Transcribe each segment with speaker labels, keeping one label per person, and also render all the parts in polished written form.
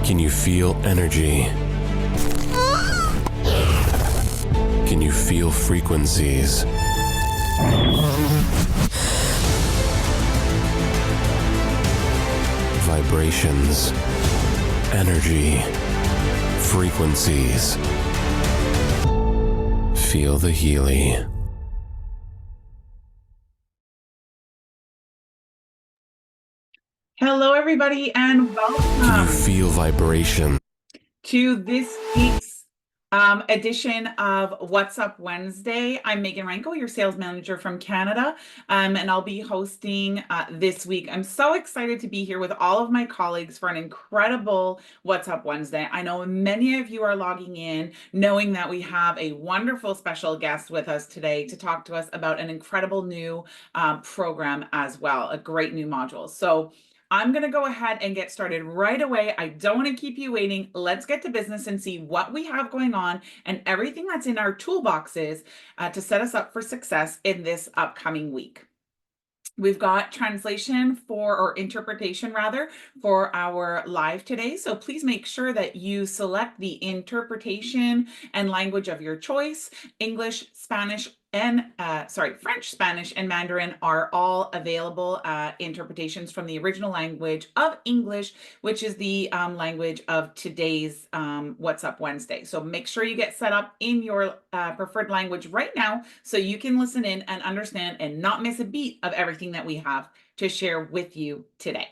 Speaker 1: Can you feel energy? Can you feel frequencies? Vibrations, energy, frequencies. Feel the Healy.
Speaker 2: Hello, everybody, and welcome.
Speaker 1: Can you feel vibration?
Speaker 2: To this week's edition of What's Up Wednesday. I'm Megan Ranco, your sales manager from Canada, and I'll be hosting this week. I'm so excited to be here with all of my colleagues for an incredible What's Up Wednesday. I know many of you are logging in knowing that we have a wonderful special guest with us today to talk to us about an incredible new program as well, a great new module. So I'm going to go ahead and get started right away. I don't want to keep you waiting. Let's get to business and see what we have going on and everything that's in our toolboxes to set us up for success in this upcoming week. We've got translation or interpretation rather, for our live today. So please make sure that you select the interpretation and language of your choice. English, Spanish, and French, Spanish, and Mandarin are all available interpretations from the original language of English, which is the language of today's What's Up Wednesday. So make sure you get set up in your preferred language right now so you can listen in and understand and not miss a beat of everything that we have to share with you today.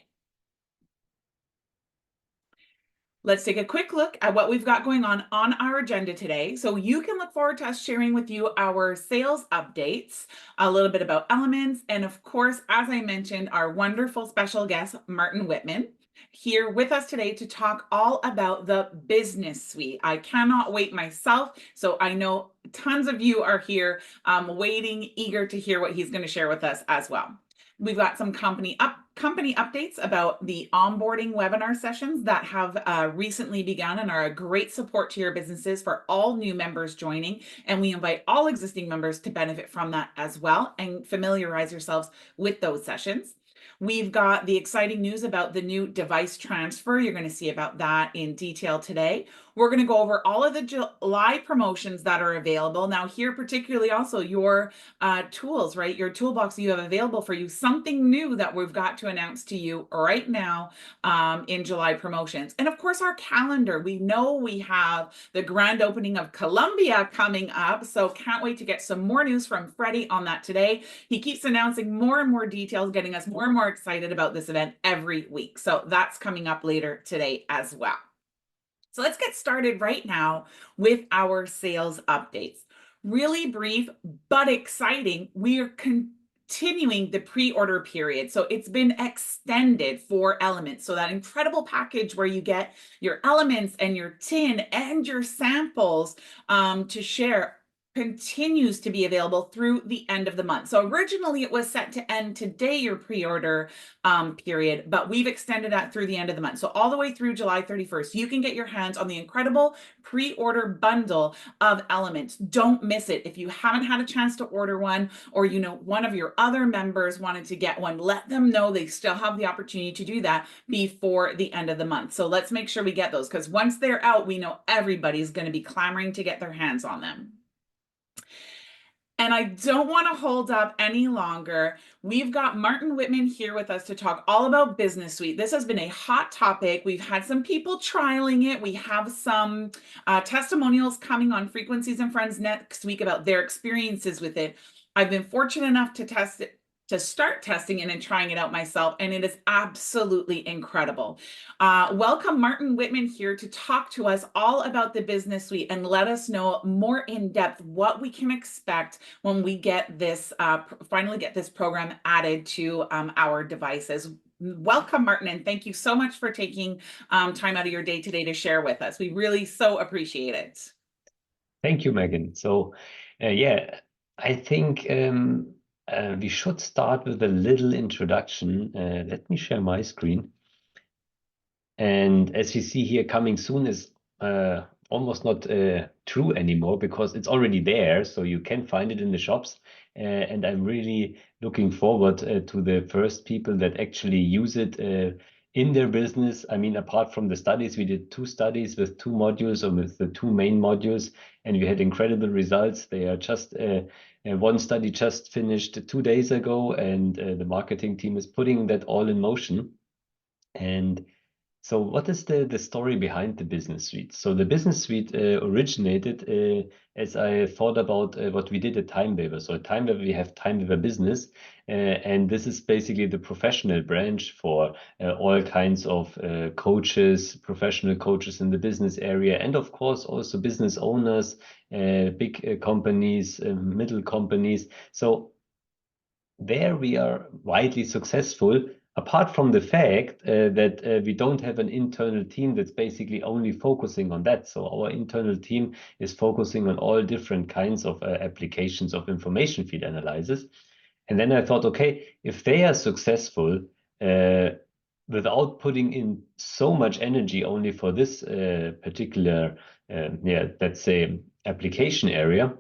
Speaker 2: Let's take a quick look at what we've got going on our agenda today. So you can look forward to us sharing with you our sales updates, a little bit about elements, and of course, as I mentioned, our wonderful special guest, Martin Wittmann, here with us today to talk all about the business suite. I cannot wait myself, so I know tons of you are here waiting, eager to hear what he's going to share with us as well. We've got some company updates about the onboarding webinar sessions that have recently begun and are a great support to your businesses for all new members joining. And we invite all existing members to benefit from that as well and familiarize yourselves with those sessions. We've got the exciting news about the new device transfer. You're going to see about that in detail today. We're going to go over all of the July promotions that are available. Now here, particularly also your tools, right? Your toolbox that you have available for you, something new that we've got to announce to you right now in July promotions. And of course, our calendar. We know we have the grand opening of Colombia coming up. So can't wait to get some more news from Freddie on that today. He keeps announcing more and more details, getting us more and more excited about this event every week. So that's coming up later today as well. So let's get started right now with our sales updates. Really brief, but exciting. We are continuing the pre-order period. So it's been extended for elements. So that incredible package where you get your elements and your tin and your samples to share continues to be available through the end of the month. So originally it was set to end today, your pre-order period, but we've extended that through the end of the month. So all the way through July 31st, you can get your hands on the incredible pre-order bundle of elements. Don't miss it. If you haven't had a chance to order one, or you know one of your other members wanted to get one, let them know they still have the opportunity to do that before the end of the month. So let's make sure we get those, because once they're out, we know everybody's going to be clamoring to get their hands on them. And I don't want to hold up any longer. We've got Martin Wittmann here with us to talk all about Business Suite. This has been a hot topic. We've had some people trialing it. We have some testimonials coming on Frequencies and Friends next week about their experiences with it. I've been fortunate enough to test it, to start testing it and trying it out myself, and it is absolutely incredible. Welcome Martin Wittmann here to talk to us all about the Business Suite and let us know more in depth what we can expect when we get this, finally get this program added to our devices. Welcome, Martin, and thank you so much for taking time out of your day today to share with us. We really so appreciate it.
Speaker 3: Thank you, Megan. So, yeah, I think we should start with a little introduction. Let me share my screen. And as you see here, coming soon is almost not true anymore because it's already there. So you can find it in the shops. And I'm really looking forward to the first people that actually use it in their business. I mean, apart from the studies, we did 2 studies with 2 modules, or with the 2 main modules, and we had incredible results. They are just one study just finished 2 days ago, and the marketing team is putting that all in motion. And so what is the story behind the business suite? So the business suite originated as I thought about what we did at TimeWaver. So at TimeWaver, we have TimeWaver Business, and this is basically the professional branch for all kinds of coaches, professional coaches in the business area, and of course also business owners, big companies, middle companies. So there we are widely successful, apart from the fact that we don't have an internal team that's basically only focusing on that. So our internal team is focusing on all different kinds of applications of information feed analysis. And then I thought, okay, if they are successful without putting in so much energy only for this particular, let's say, application area,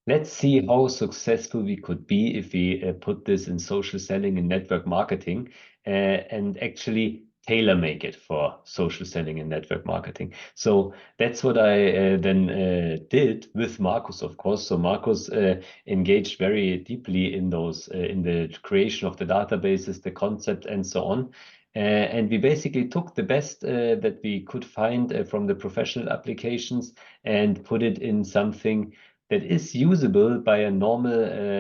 Speaker 3: let's see how successful we could be if we put this in social selling and network marketing and actually tailor make it for social selling and network marketing. So that's what I then did with Marcus, of course. So Marcus engaged very deeply in those, in the creation of the databases, the concept, and so on. And we basically took the best that we could find from the professional applications and put it in something that is usable by a normal,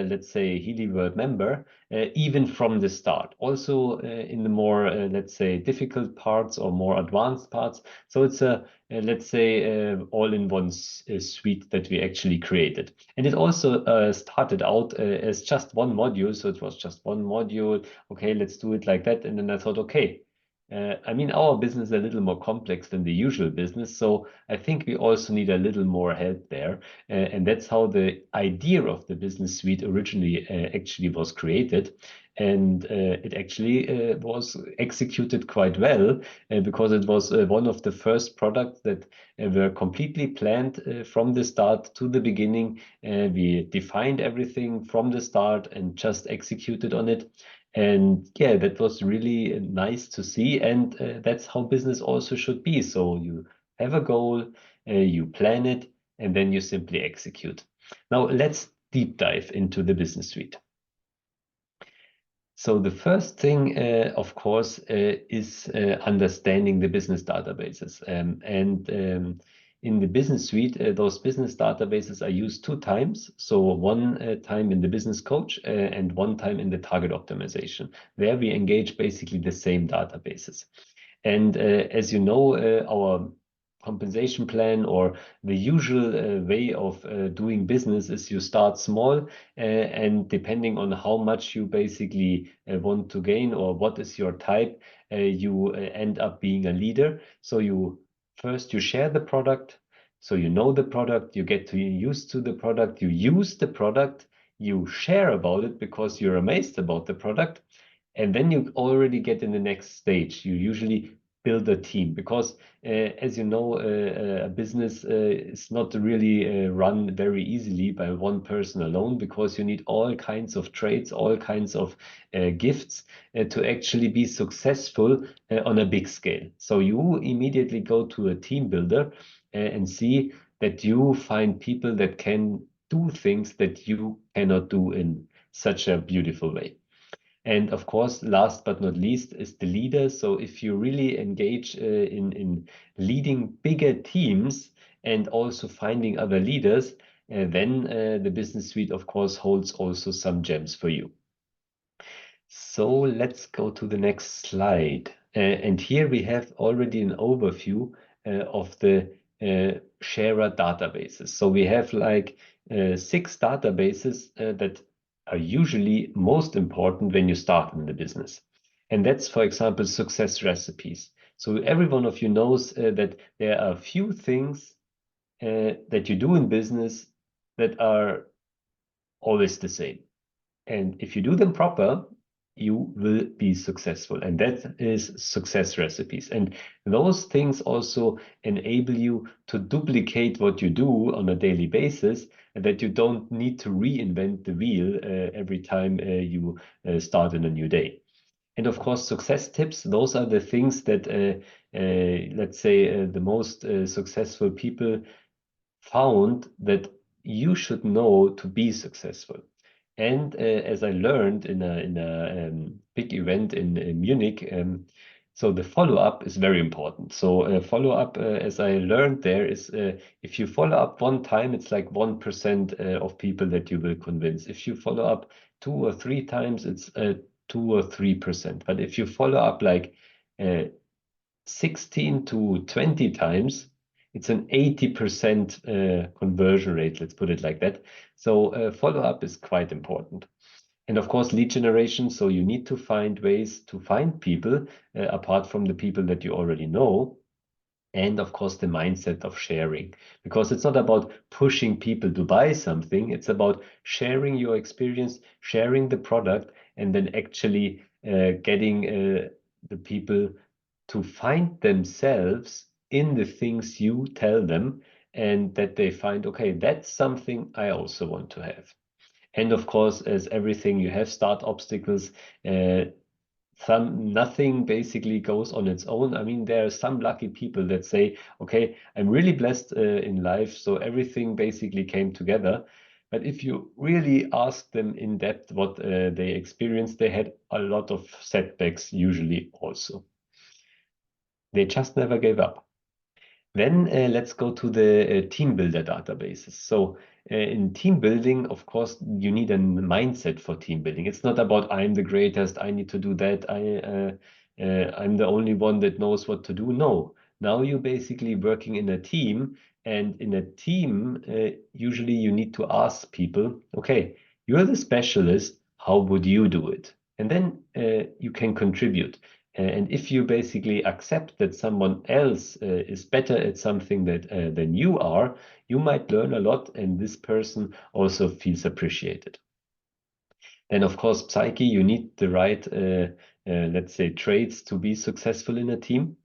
Speaker 3: let's say, Healy World member, even from the start. Also in the more, let's say, difficult parts or more advanced parts. So it's a, let's say, all-in-one suite that we actually created. And it also started out as just one module. So it was just one module. Okay, let's do it like that. And then I thought, okay, I mean, our business is a little more complex than the usual business, so I think we also need a little more help there. And that's how the idea of the business suite originally actually was created. And it actually was executed quite well because it was one of the first products that were completely planned from the start to the beginning. We defined everything from the start and just executed on it. And yeah, that was really nice to see. And that's how business also should be. So you have a goal, you plan it, and then you simply execute. Now let's deep dive into the business suite. So the first thing, of course, is understanding the business databases. In the business suite, those business databases are used 2 times. So one time in the business coach and one time in the target optimization, where we engage basically the same databases. And as you know, our compensation plan or the usual way of doing business is you start small and depending on how much you basically want to gain or what is your type, you end up being a leader. So you share the product, so you know the product, you get to used to the product, you use the product, you share about it because you're amazed about the product, and then you already get in the next stage. You usually build a team because, as you know, a business is not really run very easily by one person alone because you need all kinds of traits, all kinds of gifts to actually be successful on a big scale. So you immediately go to a team builder and see that you find people that can do things that you cannot do in such a beautiful way. And of course, last but not least is the leader. So if you really engage in leading bigger teams and also finding other leaders, then the business suite, of course, holds also some gems for you. So let's go to the next slide. And here we have already an overview of the sharer databases. So we have like 6 databases that are usually most important when you start in the business. And that's, for example, success recipes. So every one of you knows that there are a few things that you do in business that are always the same. And if you do them proper, you will be successful. And that is success recipes. And those things also enable you to duplicate what you do on a daily basis, and that you don't need to reinvent the wheel every time you start in a new day. And of course, success tips, those are the things that, let's say, the most successful people found that you should know to be successful. And as I learned in a big event in Munich, so the follow-up is very important. So follow-up, as I learned there, is if you follow up one time, it's like 1% of people that you will convince. If you follow up 2 or 3 times, it's 2 or 3%. But if you follow up like 16 to 20 times, it's an 80% conversion rate, let's put it like that. So follow-up is quite important. And of course, lead generation. So you need to find ways to find people apart from the people that you already know. And of course, the mindset of sharing, because it's not about pushing people to buy something. It's about sharing your experience, sharing the product, and then actually getting the people to find themselves in the things you tell them, and that they find, okay, that's something I also want to have. And of course, as everything, you have start obstacles. Nothing basically goes on its own. I mean, there are some lucky people that say, okay, I'm really blessed in life, so everything basically came together. But if you really ask them in depth what they experienced, they had a lot of setbacks usually also. They just never gave up. Then let's go to the team builder databases. So in team building, of course, you need a mindset for team building. It's not about I'm the greatest, I need to do that, I'm the only one that knows what to do. No, now you're basically working in a team, and in a team, usually you need to ask people, okay, you're the specialist, how would you do it? And then you can contribute. And if you basically accept that someone else is better at something than you are, you might learn a lot, and this person also feels appreciated. Then, of course, psyche, you need the right, let's say, traits to be successful in a team.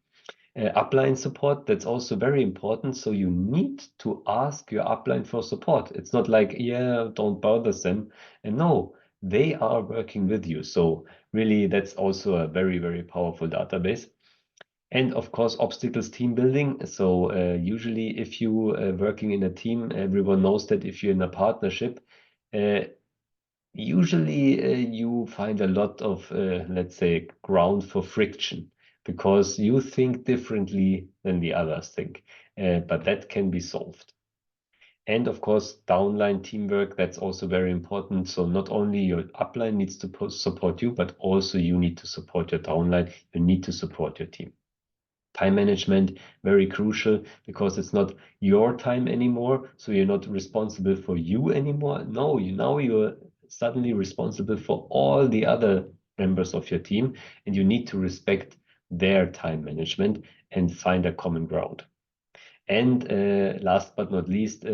Speaker 3: Upline support, that's also very important. So you need to ask your upline for support. It's not like, yeah, don't bother them. And no, they are working with you. So really, that's also a very, very powerful database. And of course, obstacles team building. So usually if you are working in a team, everyone knows that if you're in a partnership, usually you find a lot of, let's say, ground for friction, because you think differently than the others think, but that can be solved. And of course, downline teamwork, that's also very important. So not only your upline needs to support you, but also you need to support your downline. You need to support your team. Time management, very crucial, because it's not your time anymore. So you're not responsible for you anymore. No, now you're suddenly responsible for all the other members of your team, and you need to respect their time management and find a common ground. And last but not least,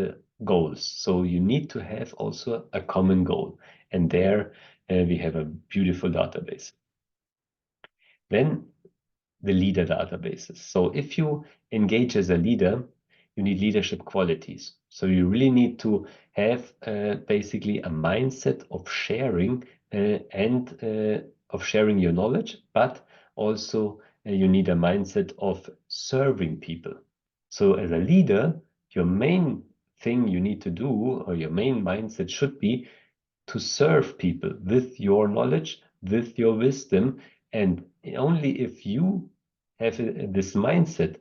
Speaker 3: goals. So you need to have also a common goal. And there we have a beautiful database. Then the leader databases. So if you engage as a leader, you need leadership qualities. So you really need to have basically a mindset of sharing and of sharing your knowledge, but also you need a mindset of serving people. So as a leader, your main thing you need to do, or your main mindset should be to serve people with your knowledge, with your wisdom. And only if you have this mindset,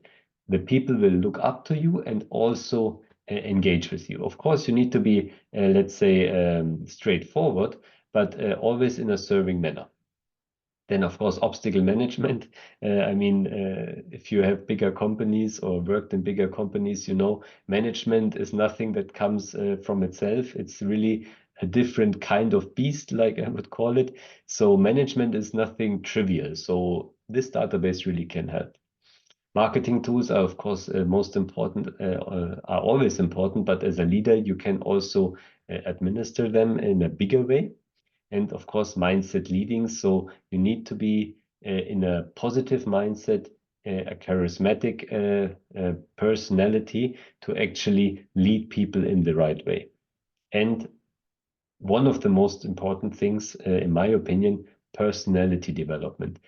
Speaker 3: the people will look up to you and also engage with you. Of course, you need to be, let's say, straightforward, but always in a serving manner. Then, of course, obstacle management. I mean, if you have bigger companies or worked in bigger companies, you know, management is nothing that comes from itself. It's really a different kind of beast, like I would call it. So management is nothing trivial. So this database really can help. Marketing tools are, of course, most important, are always important, but as a leader, you can also administer them in a bigger way. And of course, mindset leading. So you need to be in a positive mindset, a charismatic personality to actually lead people in the right way. And one of the most important things, in my opinion, personality development,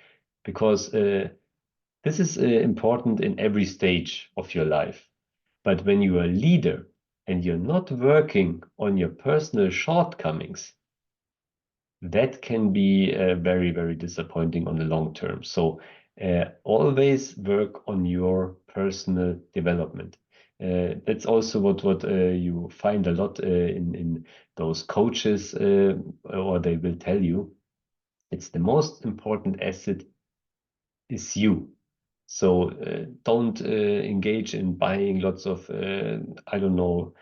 Speaker 3: because this is important in every stage of your life. But when you are a leader and you're not working on your personal shortcomings, that can be very, very disappointing on the long term. So always work on your personal development. That's also what you find a lot in those coaches, or they will tell you. It's the most important asset is you. So don't engage in buying lots of, I don't know,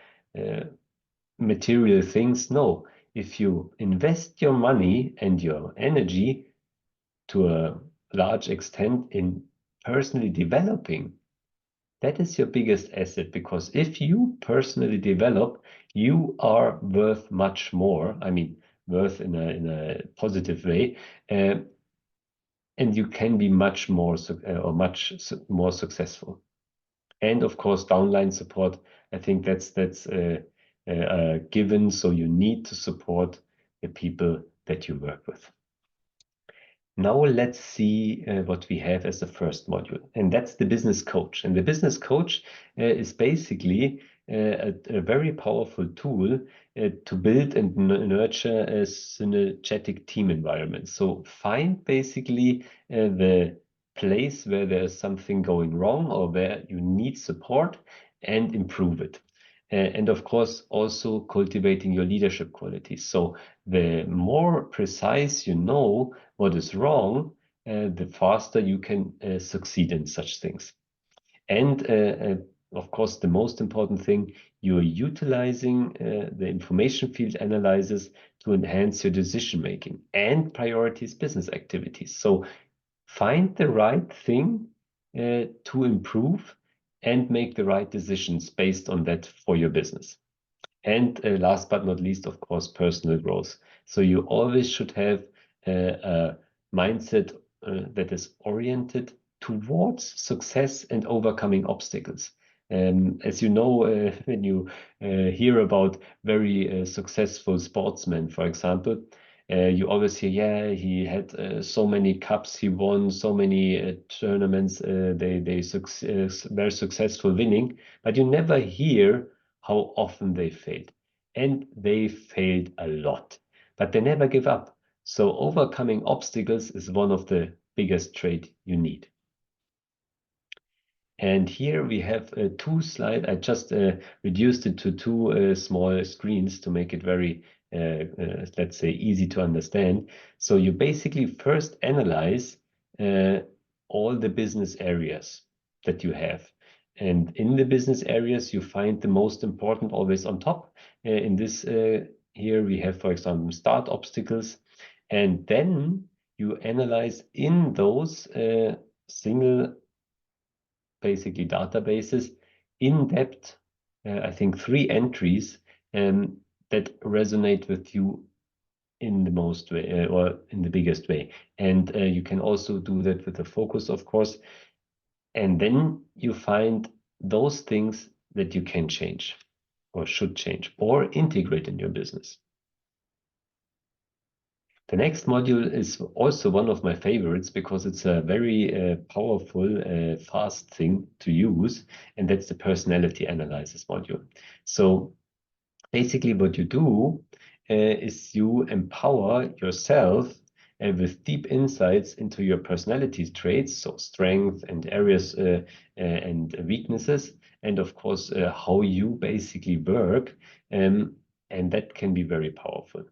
Speaker 3: material things. No, if you invest your money and your energy to a large extent in personally developing, that is your biggest asset, because if you personally develop, you are worth much more. I mean, worth in a positive way, and you can be much more more successful. And of course, downline support. I think that's given. So you need to support the people that you work with. Now let's see what we have as the first module, and that's the business coach. And the business coach is basically a very powerful tool to build and nurture a synergetic team environment. So find basically the place where there's something going wrong or where you need support and improve it. And of course, also cultivating your leadership qualities. So the more precise you know what is wrong, the faster you can succeed in such things. And of course, the most important thing, you're utilizing the information field analysis to enhance your decision making and priorities business activities. So find the right thing to improve and make the right decisions based on that for your business. And last but not least, of course, personal growth. So you always should have a mindset that is oriented towards success and overcoming obstacles. As you know, when you hear about very successful sportsmen, for example, you always hear, yeah, he had so many cups, he won so many tournaments, they very successful winning, but you never hear how often they failed. And they failed a lot, but they never give up. So overcoming obstacles is one of the biggest traits you need. And here we have two slides. I just reduced it to two small screens to make it very, let's say, easy to understand. So you basically first analyze all the business areas that you have. And in the business areas, you find the most important always on top. In this here we have, for example, start obstacles. And then you analyze in those single basically databases in depth, I think 3 entries that resonate with you in the most way or in the biggest way. And you can also do that with a focus, of course. And then you find those things that you can change or should change or integrate in your business. The next module is also one of my favorites because it's a very powerful, fast thing to use, and that's the personality analysis module. So basically what you do is you empower yourself with deep insights into your personality traits, so strengths and areas and weaknesses, and of course how you basically work, and that can be very powerful.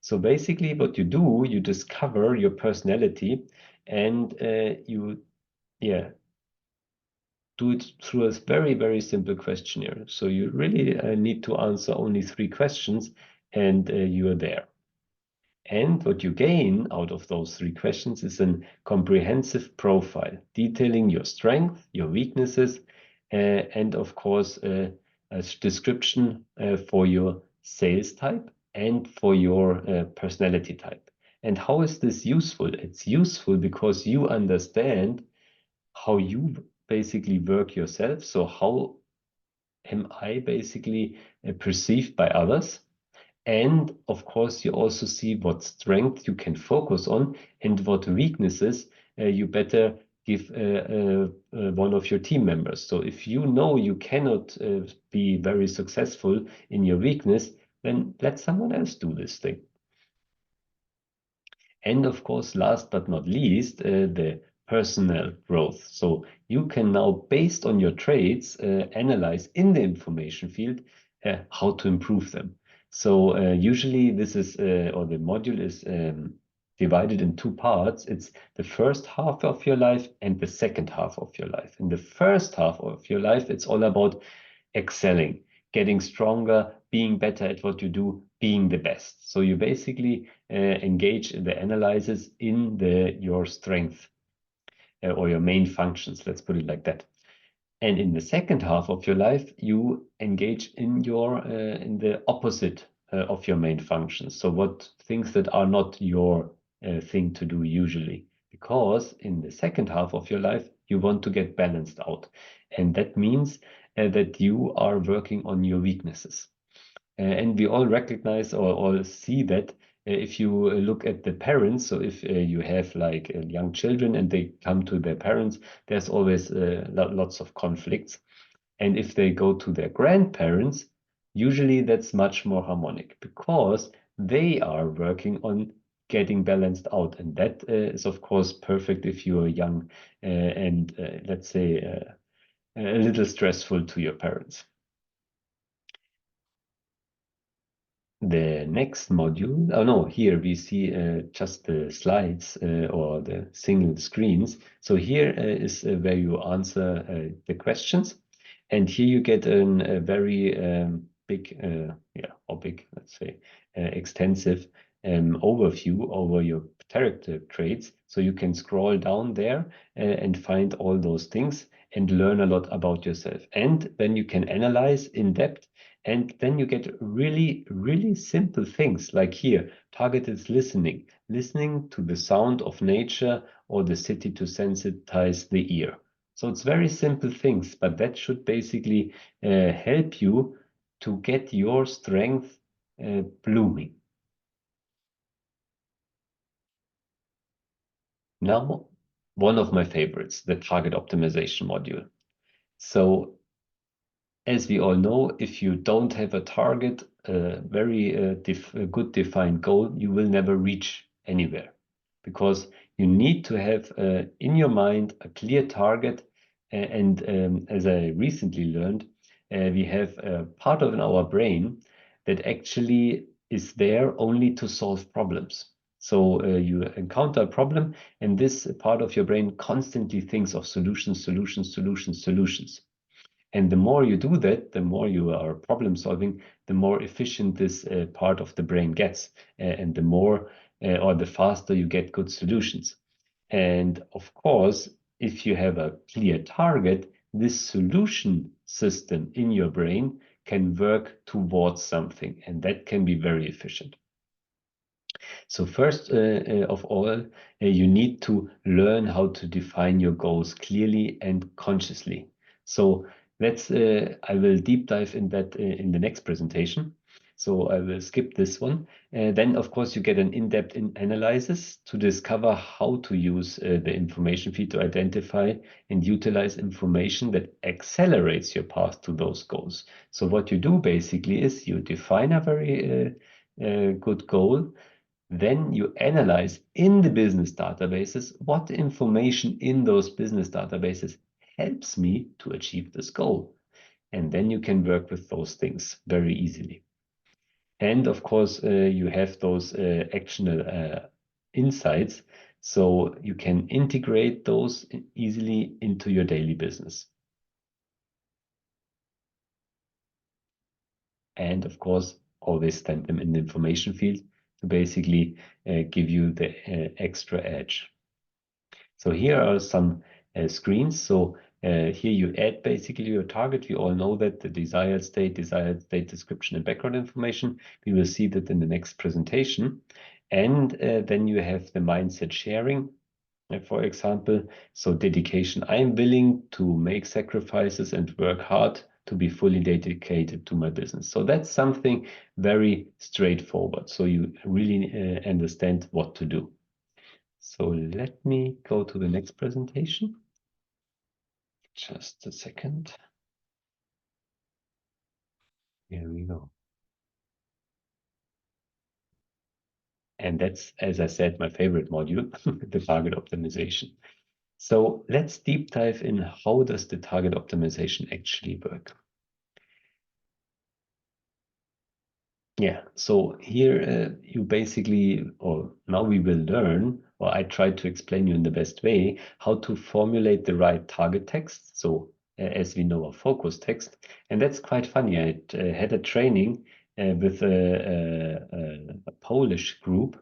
Speaker 3: So basically what you do, you discover your personality and you do it through a very, very simple questionnaire. So you really need to answer only 3 questions and you are there. And what you gain out of those 3 questions is a comprehensive profile detailing your strengths, your weaknesses, and of course a description for your sales type and for your personality type. And how is this useful? It's useful because you understand how you basically work yourself. So how am I basically perceived by others? And of course, you also see what strength you can focus on and what weaknesses you better give one of your team members. So if you know you cannot be very successful in your weakness, then let someone else do this thing. And of course, last but not least, the personal growth. So you can now, based on your traits, analyze in the information field how to improve them. So usually this is, or the module is divided in two parts. It's the first half of your life and the second half of your life. In the first half of your life, it's all about excelling, getting stronger, being better at what you do, being the best. So you basically engage in the analysis in your strength or your main functions, let's put it like that. And in the second half of your life, you engage in the opposite of your main functions. So what things that are not your thing to do usually, because in the second half of your life, you want to get balanced out. And that means that you are working on your weaknesses. And we all recognize or all see that if you look at the parents, so if you have like young children and they come to their parents, there's always lots of conflicts. And if they go to their grandparents, usually that's much more harmonic because they are working on getting balanced out. And that is, of course, perfect if you're young and let's say a little stressful to your parents. The next module, oh no, here we see just the slides or the single screens. So here is where you answer the questions. And here you get a very big, let's say, extensive overview over your character traits. So you can scroll down there and find all those things and learn a lot about yourself. And then you can analyze in depth. And then you get really, really simple things like here, targeted listening, listening to the sound of nature or the city to sensitize the ear. So it's very simple things, but that should basically help you to get your strength blooming. Now, one of my favorites, the target optimization module. So as we all know, if you don't have a target, a very good defined goal, you will never reach anywhere because you need to have in your mind a clear target. And as I recently learned, we have a part of our brain that actually is there only to solve problems. So you encounter a problem and this part of your brain constantly thinks of solutions, solutions, solutions, solutions. And the more you do that, the more you are problem solving, the more efficient this part of the brain gets, and the more or the faster you get good solutions. And of course, if you have a clear target, this solution system in your brain can work towards something, and that can be very efficient. So first of all, you need to learn how to define your goals clearly and consciously. So I will deep dive in that in the next presentation. So I will skip this one. Then, of course, you get an in-depth analysis to discover how to use the information feed to identify and utilize information that accelerates your path to those goals. So what you do basically is you define a very good goal. Then you analyze in the business databases what information in those business databases helps me to achieve this goal. And then you can work with those things very easily. And of course, you have those actionable insights, so you can integrate those easily into your daily business. And of course, always send them in the information field to basically give you the extra edge. So here are some screens. So here you add basically your target. We all know that the desired state description and background information. We will see that in the next presentation. And then you have the mindset sharing, for example. So dedication, I'm willing to make sacrifices and work hard to be fully dedicated to my business. So that's something very straightforward. So you really understand what to do. So let me go to the next presentation. Just a second. Here we go. And that's, as I said, my favorite module, the target optimization. So let's deep dive in how does the target optimization actually work. Yeah, so here you basically, or now we will learn, or I try to explain you in the best way, how to formulate the right target text. So as we know, a focus text. And that's quite funny. I had a training with a Polish group,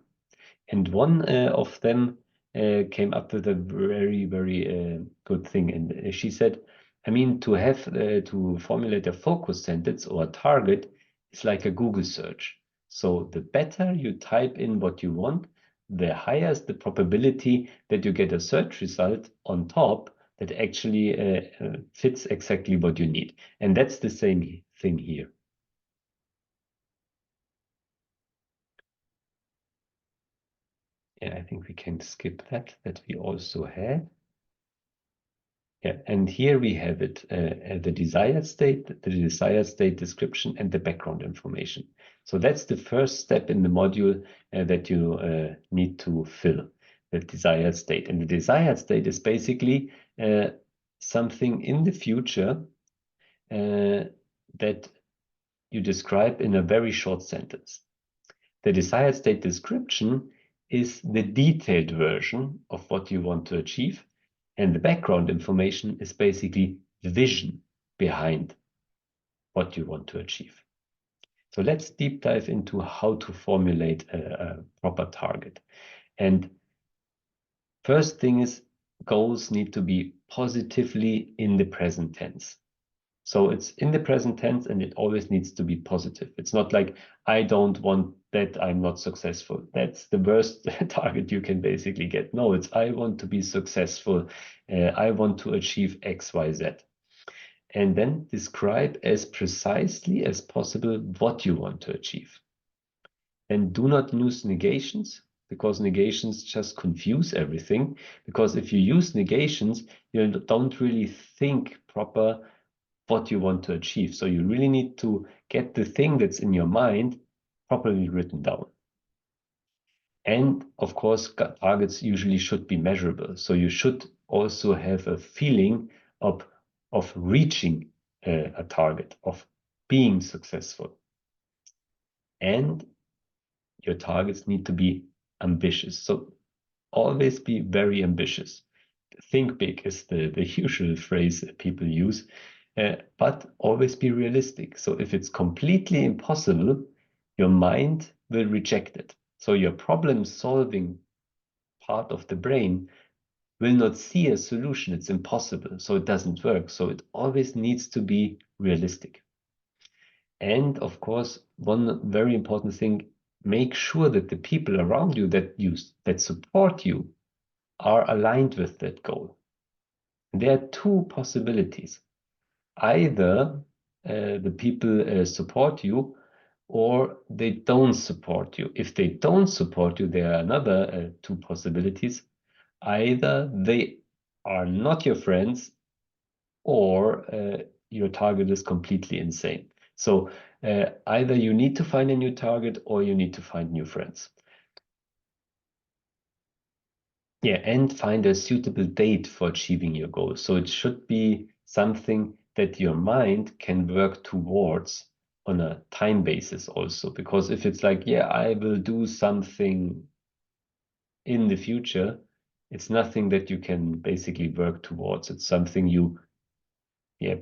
Speaker 3: and one of them came up with a very, very good thing. And she said, I mean, to have to formulate a focus sentence or a target is like a Google search. So the better you type in what you want, the higher is the probability that you get a search result on top that actually fits exactly what you need. And that's the same thing here. Yeah, I think we can skip that we also had. Yeah, and here we have it, the desired state, the desired state description, and the background information. So that's the first step in the module that you need to fill, the desired state. And the desired state is basically something in the future that you describe in a very short sentence. The desired state description is the detailed version of what you want to achieve. And the background information is basically the vision behind what you want to achieve. So let's deep dive into how to formulate a proper target. And first thing is, goals need to be positively in the present tense. So it's in the present tense and it always needs to be positive. It's not like, I don't want that, I'm not successful. That's the worst target you can basically get. No, it's I want to be successful. I want to achieve X, Y, Z. And then describe as precisely as possible what you want to achieve. And do not use negations, because negations just confuse everything. Because if you use negations, you don't really think proper what you want to achieve. So you really need to get the thing that's in your mind properly written down. And of course, targets usually should be measurable. So you should also have a feeling of reaching a target, of being successful. And your targets need to be ambitious. So always be very ambitious. Think big is the usual phrase that people use. But always be realistic. So if it's completely impossible, your mind will reject it. So your problem-solving part of the brain will not see a solution. It's impossible, so it doesn't work. So it always needs to be realistic. And of course, one very important thing, make sure that the people around you that support you are aligned with that goal. And there are two possibilities. Either the people support you or they don't support you. If they don't support you, there are another two possibilities. Either they are not your friends or your target is completely insane. So either you need to find a new target or you need to find new friends. Yeah, and find a suitable date for achieving your goal. So it should be something that your mind can work towards on a time basis also. Because if it's like, yeah, I will do something in the future, it's nothing that you can basically work towards. It's something you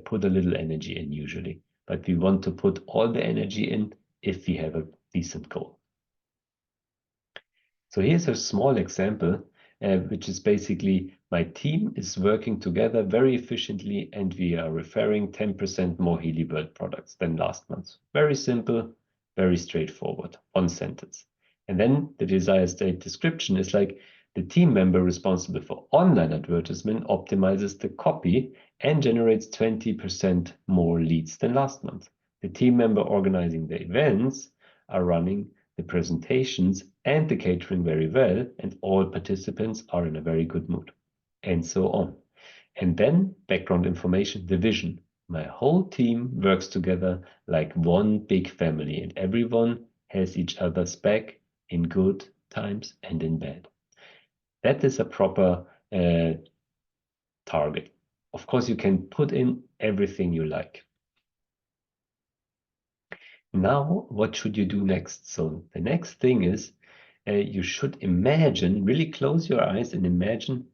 Speaker 3: put a little energy in usually. But we want to put all the energy in if we have a decent goal. So here's a small example, which is basically my team is working together very efficiently and we are referring 10% more Healy World products than last month. Very simple, very straightforward, one sentence. And then the desired state description is like, The team member responsible for online advertisement optimizes the copy and generates 20% more leads than last month. The team member organizing the events are running the presentations and the catering very well, and all participants are in a very good mood, and so on. And then background information, the vision. My whole team works together like one big family, and everyone has each other's back in good times and in bad. That is a proper target. Of course, you can put in everything you like. Now, what should you do next? So the next thing is you should imagine, really close your eyes and imagine,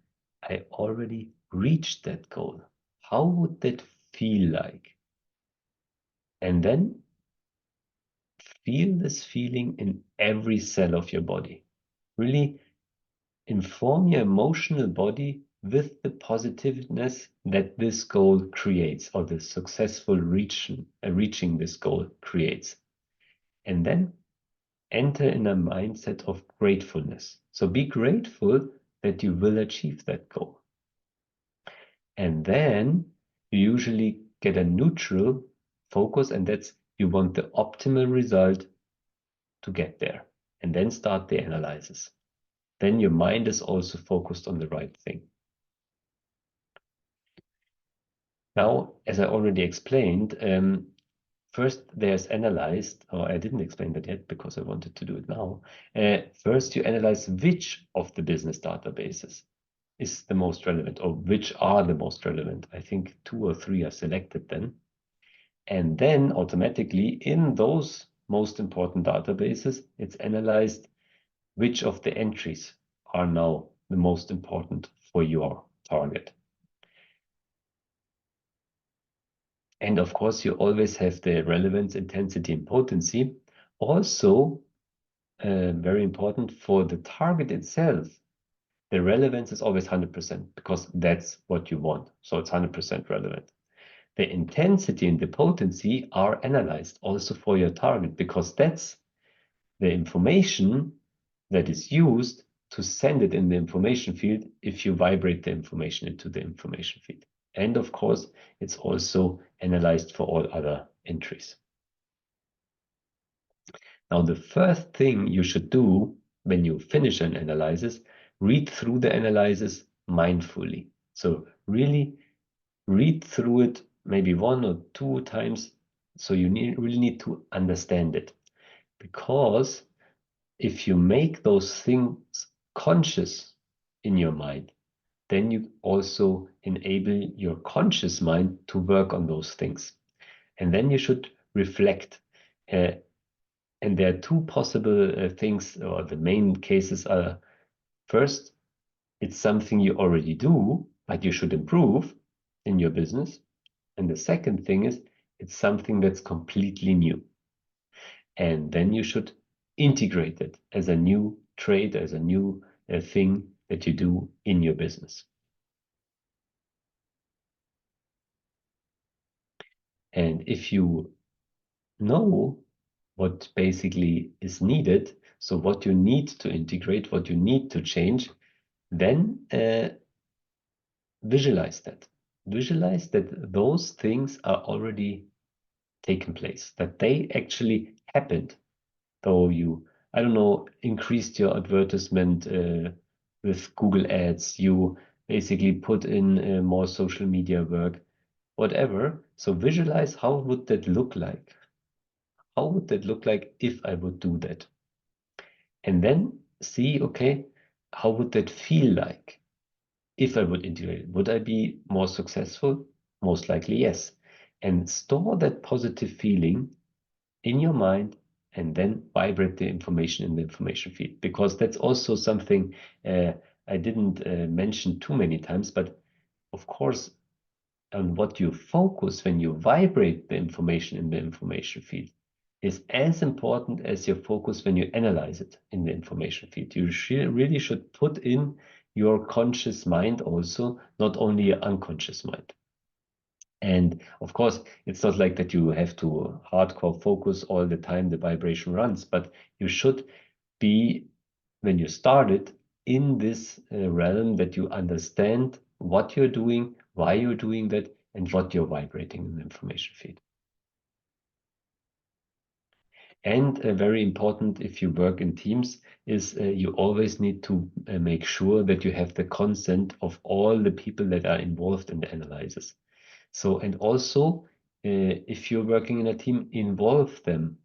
Speaker 3: I already reached that goal. How would that feel like? And then feel this feeling in every cell of your body. Really inform your emotional body with the positiveness that this goal creates, or the successful reaching this goal creates. And then enter in a mindset of gratefulness. So be grateful that you will achieve that goal. And then you usually get a neutral focus, and that's you want the optimal result to get there. And then start the analysis. Then your mind is also focused on the right thing. Now, as I already explained, first there's analyzed, or I didn't explain that yet because I wanted to do it now. First you analyze which of the business databases is the most relevant, or which are the most relevant. I think 2 or 3 are selected then. And then automatically in those most important databases, it's analyzed which of the entries are now the most important for your target. And of course, you always have the relevance, intensity, and potency. Also, very important for the target itself, the relevance is always 100% because that's what you want. So it's 100% relevant. The intensity and the potency are analyzed also for your target because that's the information that is used to send it in the information field if you vibrate the information into the information field. And of course, it's also analyzed for all other entries. Now, the first thing you should do when you finish an analysis, read through the analysis mindfully. So really read through it maybe 1 or 2 times. So you really need to understand it. Because if you make those things conscious in your mind, then you also enable your conscious mind to work on those things. And then you should reflect. And there are 2 possible things, or the main cases are, first, it's something you already do, but you should improve in your business. And the second thing is, it's something that's completely new. And then you should integrate it as a new trade, as a new thing that you do in your business. And if you know what basically is needed, so what you need to integrate, what you need to change, then visualize that. Visualize that those things are already taken place, that they actually happened. Though you, I don't know, increased your advertisement with Google Ads, you basically put in more social media work, whatever. So visualize, how would that look like? How would that look like if I would do that? And then see, okay, how would that feel like if I would integrate it? Would I be more successful? Most likely, yes. And store that positive feeling in your mind and then vibrate the information in the information feed, because that's also something I didn't mention too many times, but of course, on what you focus when you vibrate the information in the information feed is as important as your focus when you analyze it in the information feed. You really should put in your conscious mind also, not only your unconscious mind. And of course, it's not like that you have to hardcore focus all the time the vibration runs, but you should be, when you start it, in this realm that you understand what you're doing, why you're doing that, and what you're vibrating in the information field. And very important if you work in teams is you always need to make sure that you have the consent of all the people that are involved in the analysis. So, and also if you're working in a team, involve them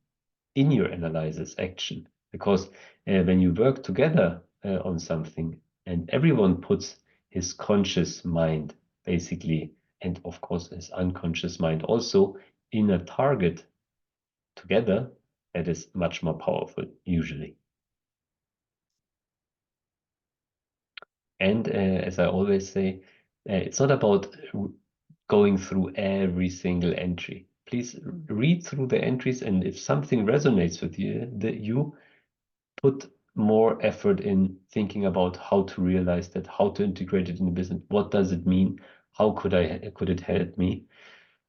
Speaker 3: in your analysis action, because when you work together on something and everyone puts his conscious mind basically, and of course his unconscious mind also, in a target together, that is much more powerful usually. And as I always say, it's not about going through every single entry. Please read through the entries, and if something resonates with you, you put more effort in thinking about how to realize that, how to integrate it in the business. What does it mean? How could it help me?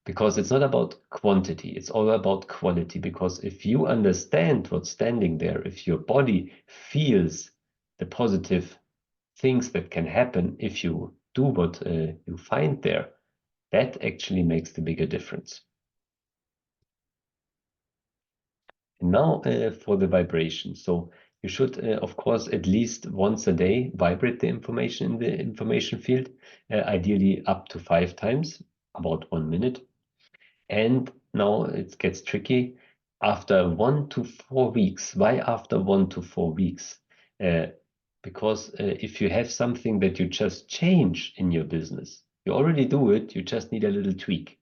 Speaker 3: Because it's not about quantity, it's all about quality. Because if you understand what's standing there, if your body feels the positive things that can happen if you do what you find there, that actually makes the bigger difference. And now for the vibration. So you should, of course, at least once a day vibrate the information in the information field, ideally up to 5 times, about 1 minute. And now it gets tricky. After 1 to 4 weeks, why after 1 to 4 weeks? Because if you have something that you just change in your business, you already do it, you just need a little tweak.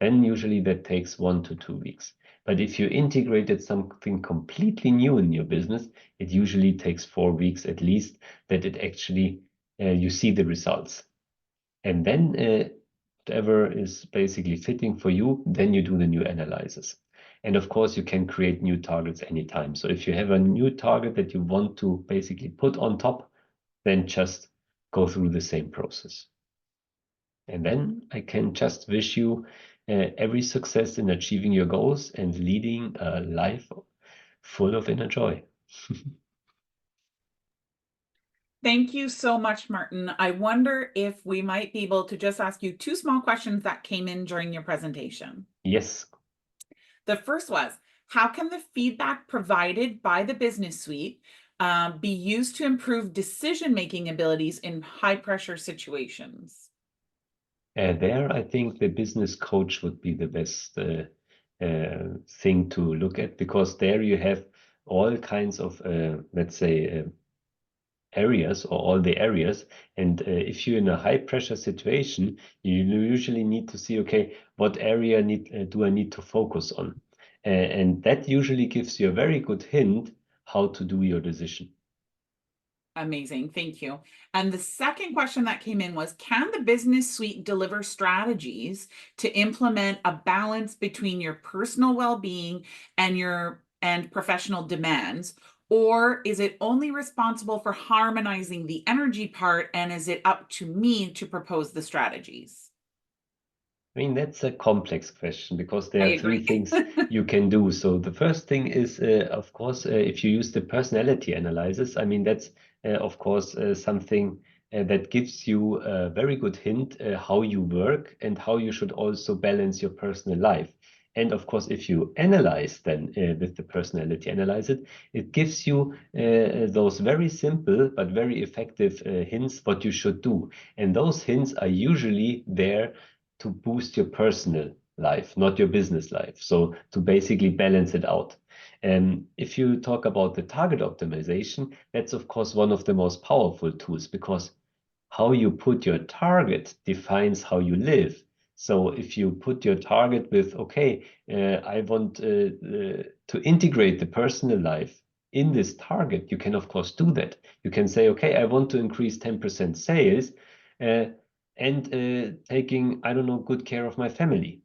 Speaker 3: Then usually that takes 1 to 2 weeks. But if you integrated something completely new in your business, it usually takes 4 weeks at least that it actually, you see the results. And then whatever is basically fitting for you, then you do the new analysis. And of course, you can create new targets anytime. So if you have a new target that you want to basically put on top, then just go through the same process. And then I can just wish you every success in achieving your goals and leading a life full of inner joy.
Speaker 2: Thank you so much, Martin. I wonder if we might be able to just ask you 2 small questions that came in during your presentation.
Speaker 3: Yes.
Speaker 2: The first was, how can the feedback provided by the business suite be used to improve decision-making abilities in high-pressure situations?
Speaker 3: There, I think the business coach would be the best thing to look at, because there you have all kinds of, let's say, areas, or all the areas. And if you're in a high pressure situation, you usually need to see, okay, what area do I need to focus on? And that usually gives you a very good hint how to do your decision.
Speaker 2: Amazing. Thank you. And the second question that came in was, can the business suite deliver strategies to implement a balance between your personal well-being and professional demands? Or is it only responsible for harmonizing the energy part, and is it up to me to propose the strategies?
Speaker 3: I mean, that's a complex question, because there
Speaker 2: I
Speaker 3: are 3
Speaker 2: agree.
Speaker 3: things you can do. So the first thing is, of course, if you use the personality analysis, I mean, that's, of course, something that gives you a very good hint how you work and how you should also balance your personal life. And of course, if you analyze then with the personality analysis, it gives you those very simple but very effective hints what you should do. And those hints are usually there to boost your personal life, not your business life. So to basically balance it out. And if you talk about the target optimization, that's of course one of the most powerful tools, because how you put your target defines how you live. So if you put your target with, okay, I want to integrate the personal life in this target, you can of course do that. You can say, okay, I want to increase 10% sales and taking, I don't know, good care of my family.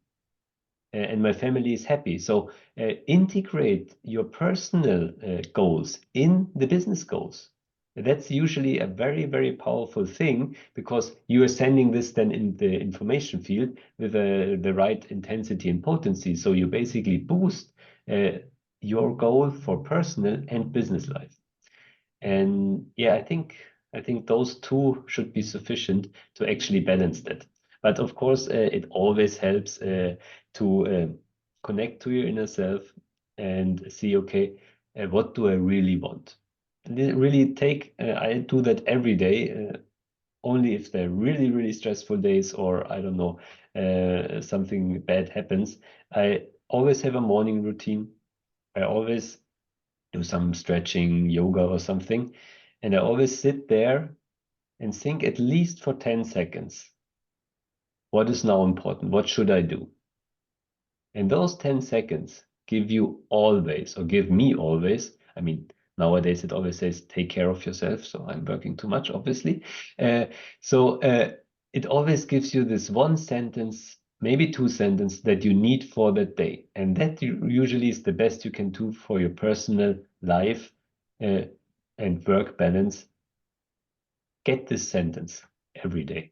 Speaker 3: And my family is happy. So integrate your personal goals in the business goals. That's usually a very, very powerful thing, because you are sending this then in the information field with the right intensity and potency. So you basically boost your goal for personal and business life. And yeah, I think I think those two should be sufficient to actually balance that. But of course, it always helps to connect to your inner self and see, okay, what do I really want? Really take, I do that every day, only if they're really, really stressful days or I don't know, something bad happens. I always have a morning routine. I always do some stretching, yoga or something. And I always sit there and think at least for 10 seconds. What is now important? What should I do? And those 10 seconds give you always, or give me always, I mean, nowadays it always says, take care of yourself. So I'm working too much, obviously. It always gives you this one sentence, maybe two sentences that you need for that day. And that usually is the best you can do for your personal life and work balance. Get this sentence every day.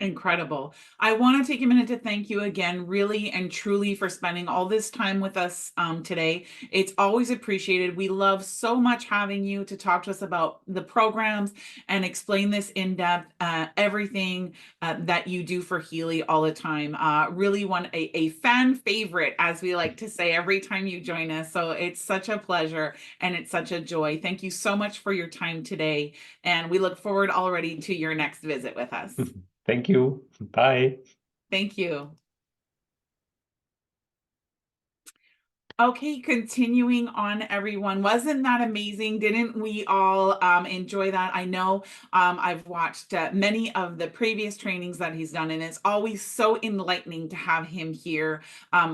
Speaker 2: Incredible. I want to take a minute to thank you again, really and truly, for spending all this time with us today. It's always appreciated. We love so much having you to talk to us about the programs and explain this in depth, everything that you do for Healy all the time. Really a fan favorite, as we like to say, every time you join us. So it's such a pleasure and it's such a joy. Thank you so much for your time today. And we look forward already to your next visit with us.
Speaker 3: Thank you. Bye.
Speaker 2: Thank you. Okay, continuing on, everyone. Wasn't that amazing? Didn't we all enjoy that? I know I've watched many of the previous trainings that he's done, and it's always so enlightening to have him here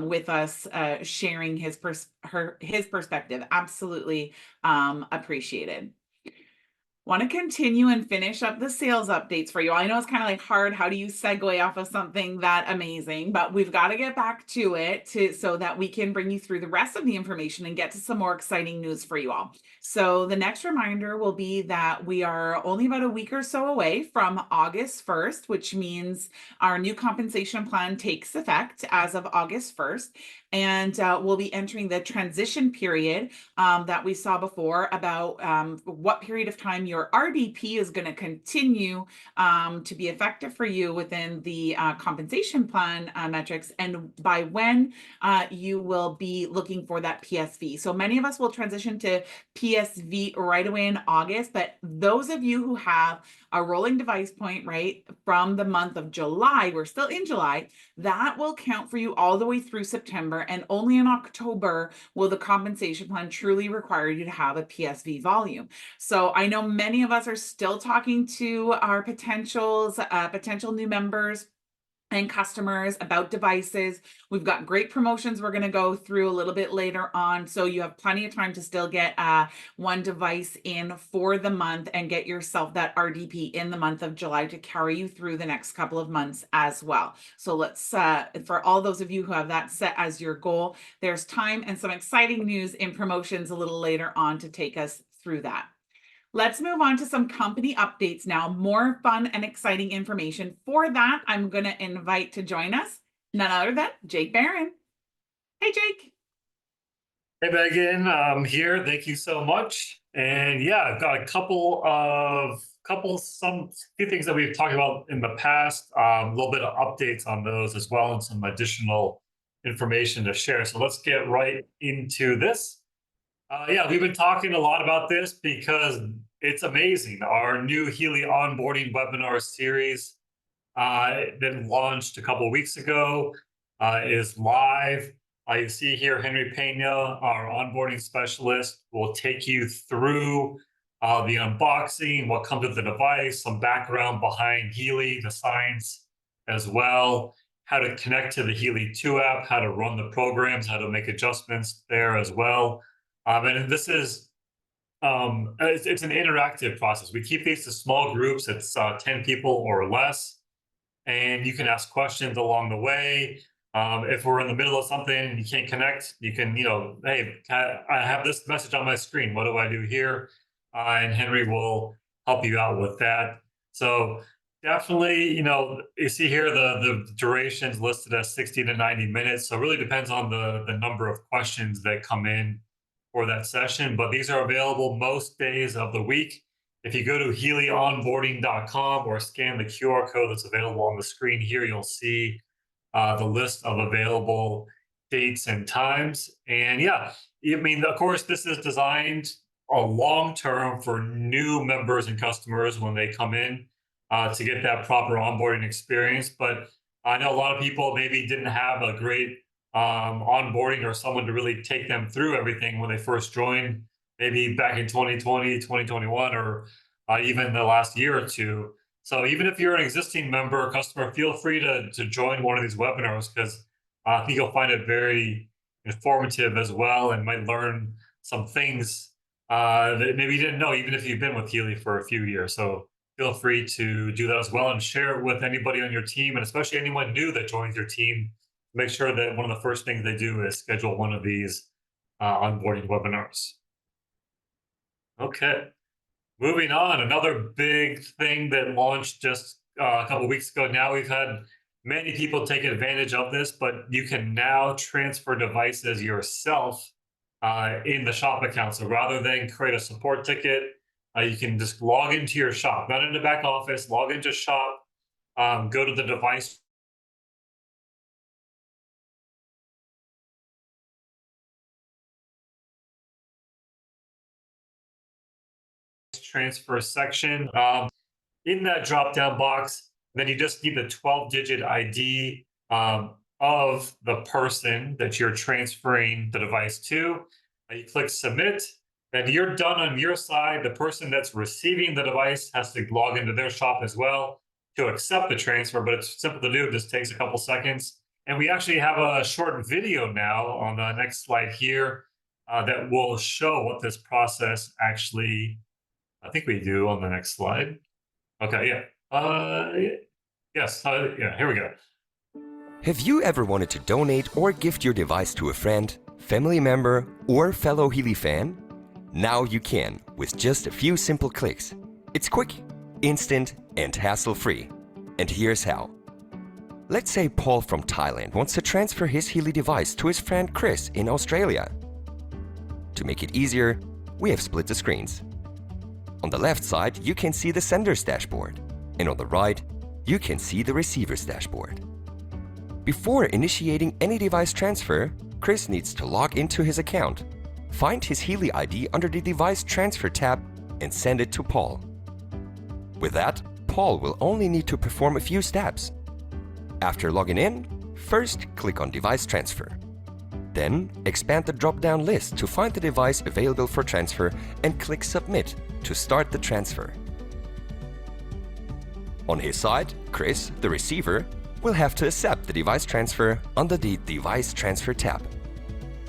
Speaker 2: with us, sharing his perspective. Absolutely appreciated. Want to continue and finish up the sales updates for you. I know it's kind of like hard. How do you segue off of something that amazing? But we've got to get back to it so that we can bring you through the rest of the information and get to some more exciting news for you all. So the next reminder will be that we are only about a week or so away from August 1st, which means our new compensation plan takes effect as of August 1st. And we'll be entering the transition period that we saw before about what period of time your RDP is going to continue to be effective for you within the compensation plan metrics, and by when you will be looking for that PSV. So many of us will transition to PSV right away in August, but those of you who have a rolling device point, right, from the month of July, we're still in July, that will count for you all the way through September, and only in October will the compensation plan truly require you to have a PSV volume. So I know many of us are still talking to our potential new members and customers about devices. We've got great promotions we're going to go through a little bit later on. So you have plenty of time to still get one device in for the month and get yourself that RDP in the month of July to carry you through the next couple of months as well. So let's, for all those of you who have that set as your goal, there's time and some exciting news in promotions a little later on to take us through that. Let's move on to some company updates now, more fun and exciting information. For that, I'm going to invite to join us none other than Jake Barron. Hey, Jake.
Speaker 4: Hey, Megan, I'm here. Thank you so much. And yeah, I've got a few things that we've talked about in the past, a little bit of updates on those as well, and some additional information to share. So let's get right into this. Yeah, we've been talking a lot about this because it's amazing. Our new Healy Onboarding Webinar series that launched a couple of weeks ago is live. You see here, Henry Peña, our onboarding specialist, will take you through the unboxing, what comes with the device, some background behind Healy, the science as well, how to connect to the Healy 2 app, how to run the programs, how to make adjustments there as well. And this is, it's an interactive process. We keep these to small groups. It's 10 people or less. And you can ask questions along the way. If we're in the middle of something and you can't connect, you can, hey, I have this message on my screen. What do I do here? And Henry will help you out with that. So definitely, you see here the duration's listed as 60 to 90 minutes. So it really depends on the number of questions that come in for that session, but these are available most days of the week. If you go to HealyOnboarding.com or scan the QR code that's available on the screen here, you'll see the list of available dates and times. And yeah, I mean, of course, this is designed long-term for new members and customers when they come in to get that proper onboarding experience. But I know a lot of people maybe didn't have a great onboarding or someone to really take them through everything when they first joined, maybe back in 2020, 2021, or even the last year or two. So even if you're an existing member or customer, feel free to join one of these webinars, because I think you'll find it very informative as well, and might learn some things that maybe you didn't know, even if you've been with Healy for a few years. So feel free to do that as well, and share it with anybody on your team, and especially anyone new that joins your team. Make sure that one of the first things they do is schedule one of these onboarding webinars. Okay, moving on. Another big thing that launched just a couple of weeks ago. Now we've had many people take advantage of this, but you can now transfer devices yourself in the shop account. So rather than create a support ticket, you can just log into your shop, not in the back office, log into shop, go to the device transfer section. In that drop-down box, then you just need the 12-digit ID of the person that you're transferring the device to. You click submit, and you're done on your side. The person that's receiving the device has to log into their shop as well to accept the transfer, but it's simple to do. It just takes a couple seconds. And we actually have a short video now on the next slide here that will show what this process actually, I think we do on the next slide. Okay, yeah. Yes, yeah, here we go.
Speaker 5: Have you ever wanted to donate or gift your device to a friend, family member, or fellow Healy fan? Now you can, with just a few simple clicks. It's quick, instant, and hassle-free. And here's how. Let's say Paul from Thailand wants to transfer his Healy device to his friend Chris in Australia. To make it easier, we have split the screens. On the left side, you can see the sender's dashboard, and on the right, you can see the receiver's dashboard. Before initiating any device transfer, Chris needs to log into his account, find his Healy ID under the Device Transfer tab, and send it to Paul. With that, Paul will only need to perform a few steps. After logging in, first click on Device Transfer. Then expand the drop-down list to find the device available for transfer and click Submit to start the transfer. On his side, Chris, the receiver, will have to accept the device transfer under the Device Transfer tab.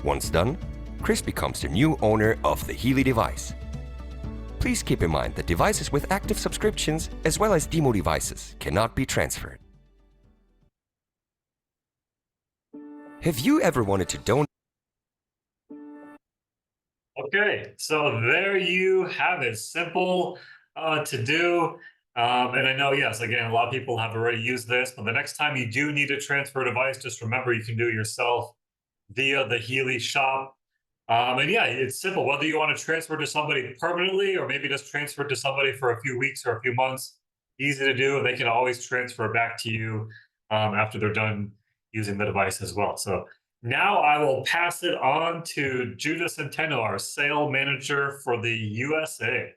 Speaker 5: Once done, Chris becomes the new owner of the Healy device. Please keep in mind that devices with active subscriptions as well as demo devices cannot be transferred. Have you ever wanted to donate?
Speaker 4: Okay, so there you have it. Simple to do. And I know, yes, again, a lot of people have already used this, but the next time you do need to transfer a device, just remember you can do it yourself via the Healy Shop. And yeah, it's simple. Whether you want to transfer to somebody permanently or maybe just transfer to somebody for a few weeks or a few months, easy to do. They can always transfer back to you after they're done using the device as well. So now I will pass it on to Judith Centeno, our sales manager for the USA.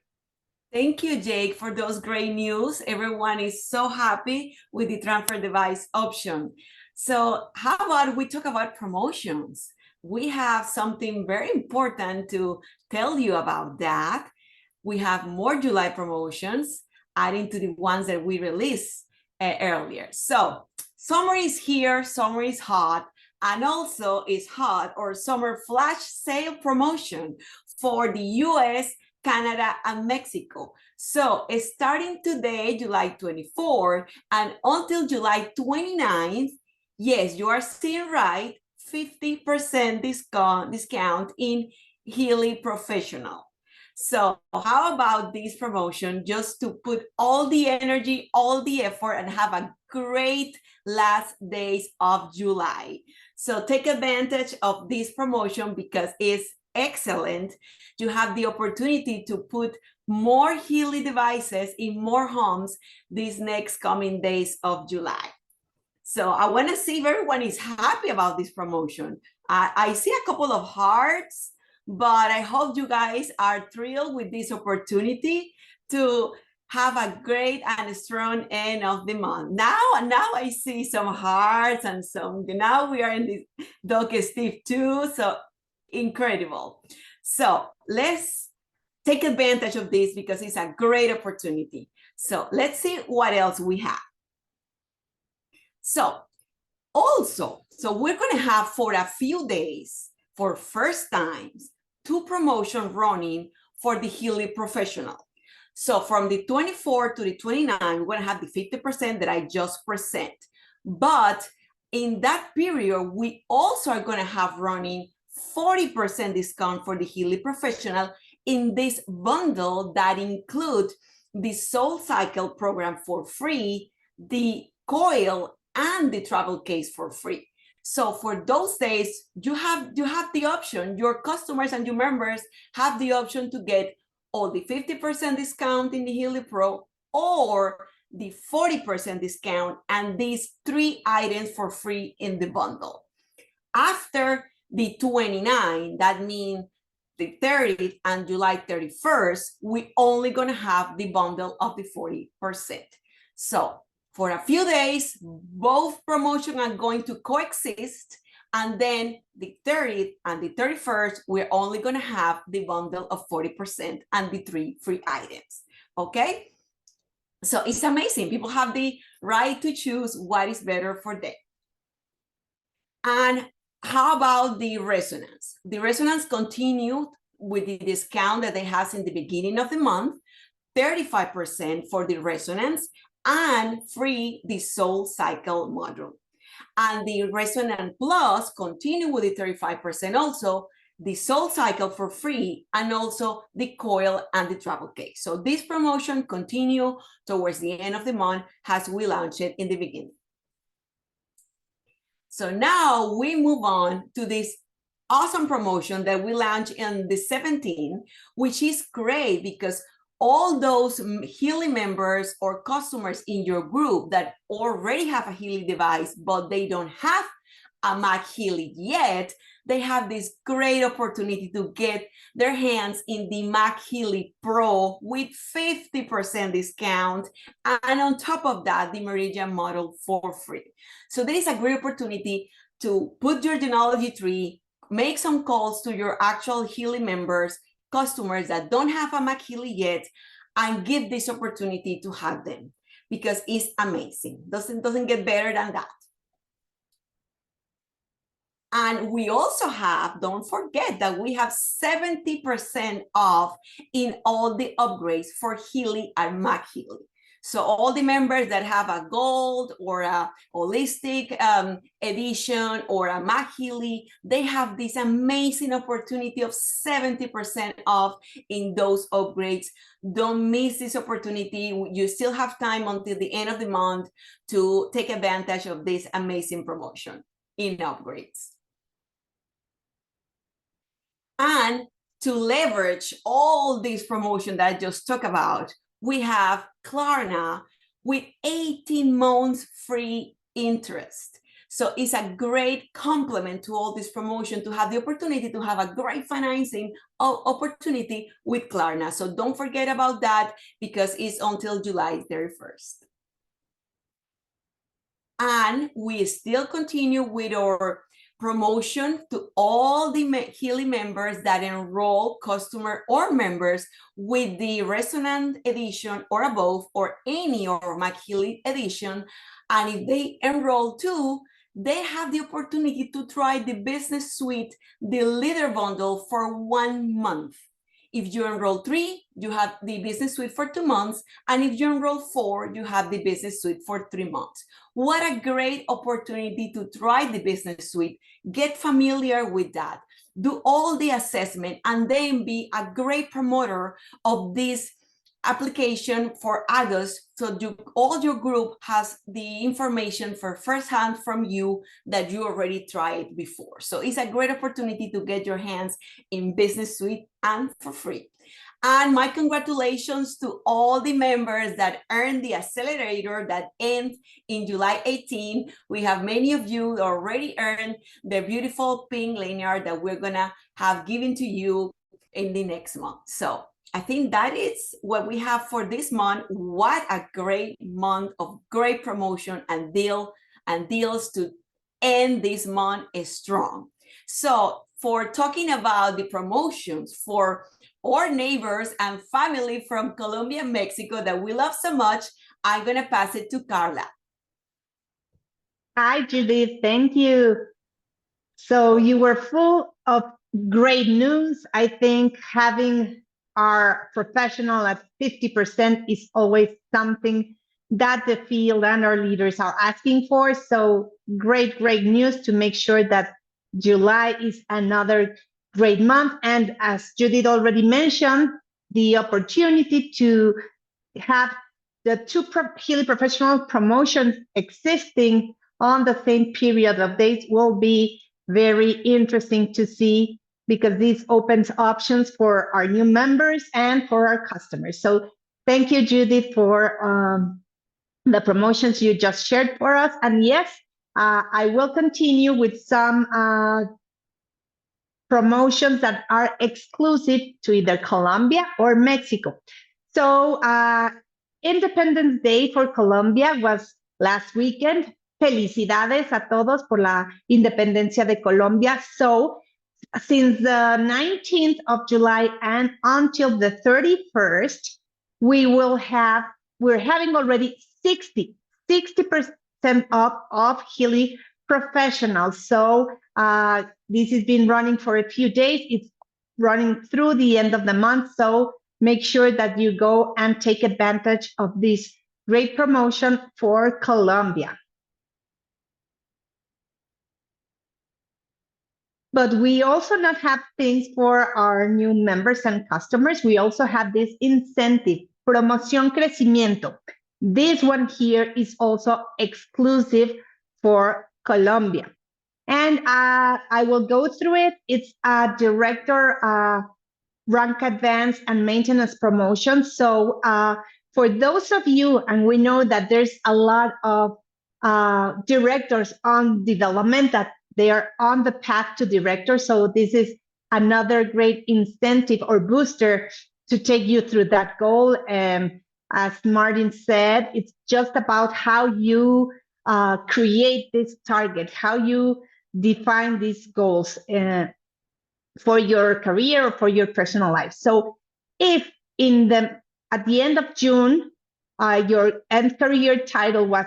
Speaker 6: Thank you, Jake, for those great news. Everyone is so happy with the transfer device option. So how about we talk about promotions? We have something very important to tell you about that. We have more July promotions, adding to the ones that we released earlier. So summer is here, summer is hot, and also is hot or summer flash sale promotion for the US, Canada, and Mexico. So starting today, July 24, and until July 29th, yes, you are seeing right, 50% discount in Healy Professional. So how about this promotion, just to put all the energy, all the effort, and have a great last days of July. So take advantage of this promotion because it's excellent. You have the opportunity to put more Healy devices in more homes these next coming days of July. So I want to see if everyone is happy about this promotion. I see a couple of hearts, but I hope you guys are thrilled with this opportunity to have a great and strong end of the month. Now I see some hearts and some, now we are in the Doc Steve too, so incredible. So let's take advantage of this because it's a great opportunity. So let's see what else we have. So we're going to have for a few days, for first times, 2 promotions running for the Healy Professional. So from the 24th to the 29th, we're going to have the 50% that I just present. But in that period, we also are going to have running 40% discount for the Healy Professional in this bundle that includes the Soul Cycle program for free, the coil, and the travel case for free. So for those days, you have the option, your customers and your members have the option to get all the 50% discount in the Healy Pro or the 40% discount and these 3 items for free in the bundle. After the 29, that means the 30th and July 31st, we only gonna have the bundle of the 40%. So for a few days, both promotions are going to coexist. And then the 30th and the 31st, we're only going to have the bundle of 40% and the 3 free items. Okay? So it's amazing. People have the right to choose what is better for them. And how about the resonance? The resonance continued with the discount that they have in the beginning of the month, 35% for the resonance, and free the Soul Cycle module. And the Resonance Plus continue with the 35% also, the Soul Cycle for free, and also the coil and the travel case. So this promotion continue towards the end of the month as we launch it in the beginning. So now we move on to this awesome promotion that we launched in the 17th, which is great because all those Healy members or customers in your group that already have a Healy device, but they don't have a MagHealy yet, they have this great opportunity to get their hands in the MagHealy Pro with 50% discount. And on top of that, the Meridian model for free. So there is a great opportunity to put your genealogy tree, make some calls to your actual Healy members, customers that don't have a MagHealy yet, and give this opportunity to have them because it's amazing. Doesn't get better than that. And we also have, don't forget that we have 70% off in all the upgrades for Healy and MagHealy. So all the members that have a gold or a holistic edition or a MagHealy, they have this amazing opportunity of 70% off in those upgrades. Don't miss this opportunity. You still have time until the end of the month to take advantage of this amazing promotion in upgrades. And to leverage all this promotion that I just talked about, we have Klarna with 18 months free interest. So it's a great complement to all this promotion to have the opportunity to have a great financing opportunity with Klarna. So don't forget about that because it's until July 31st. And we still continue with our promotion to all the Healy members that enroll customer or members with the Resonance Edition or above or any or MagHealy edition. And if they enroll too, they have the opportunity to try the Business Suite, the Leader Bundle for 1 month. If you enroll 3, you have the Business Suite for 2 months. And if you enroll 4, you have the Business Suite for 3 months. What a great opportunity to try the Business Suite, get familiar with that, do all the assessment, and then be a great promoter of this application for August. So all your group has the information for firsthand from you that you already tried before. So it's a great opportunity to get your hands in Business Suite and for free. And my congratulations to all the members that earned the accelerator that ends in July 18. We have many of you already earned the beautiful pink lanyard that we're gonna have given to you in the next month. So I think that is what we have for this month. What a great month of great promotion and deals to end this month strong. So for talking about the promotions for our neighbors and family from Colombia and Mexico that we love so much, I'm going to pass it to Carla.
Speaker 7: Hi, Judith. Thank you. So you were full of great news. I think having our professional at 50% is always something that the field and our leaders are asking for. So great news to make sure that July is another great month. And as Judith already mentioned, the opportunity to have the two Healy Professional promotions existing on the same period of days will be very interesting to see, because this opens options for our new members and for our customers. So thank you, Judith, for the promotions you just shared for us. And yes, I will continue with some promotions that are exclusive to either Colombia or Mexico. So Independence Day for Colombia was last weekend. Felicidades a todos por la independencia de Colombia. So since the 19th of July and until the 31st, we're having already 60% off of Healy Professional. So this has been running for a few days. It's running through the end of the month. So make sure that you go and take advantage of this great promotion for Colombia. But we also not have things for our new members and customers. We also have this incentive, Promoción Crecimiento. This one here is also exclusive for Colombia. And I will go through it. It's a director rank advance and maintenance promotion. So for those of you, and we know that there's a lot of directors on development that they are on the path to director. So this is another great incentive or booster to take you through that goal. And as Martin said, it's just about how you create this target, how you define these goals for your career or for your personal life. So if at the end of June, your end career title was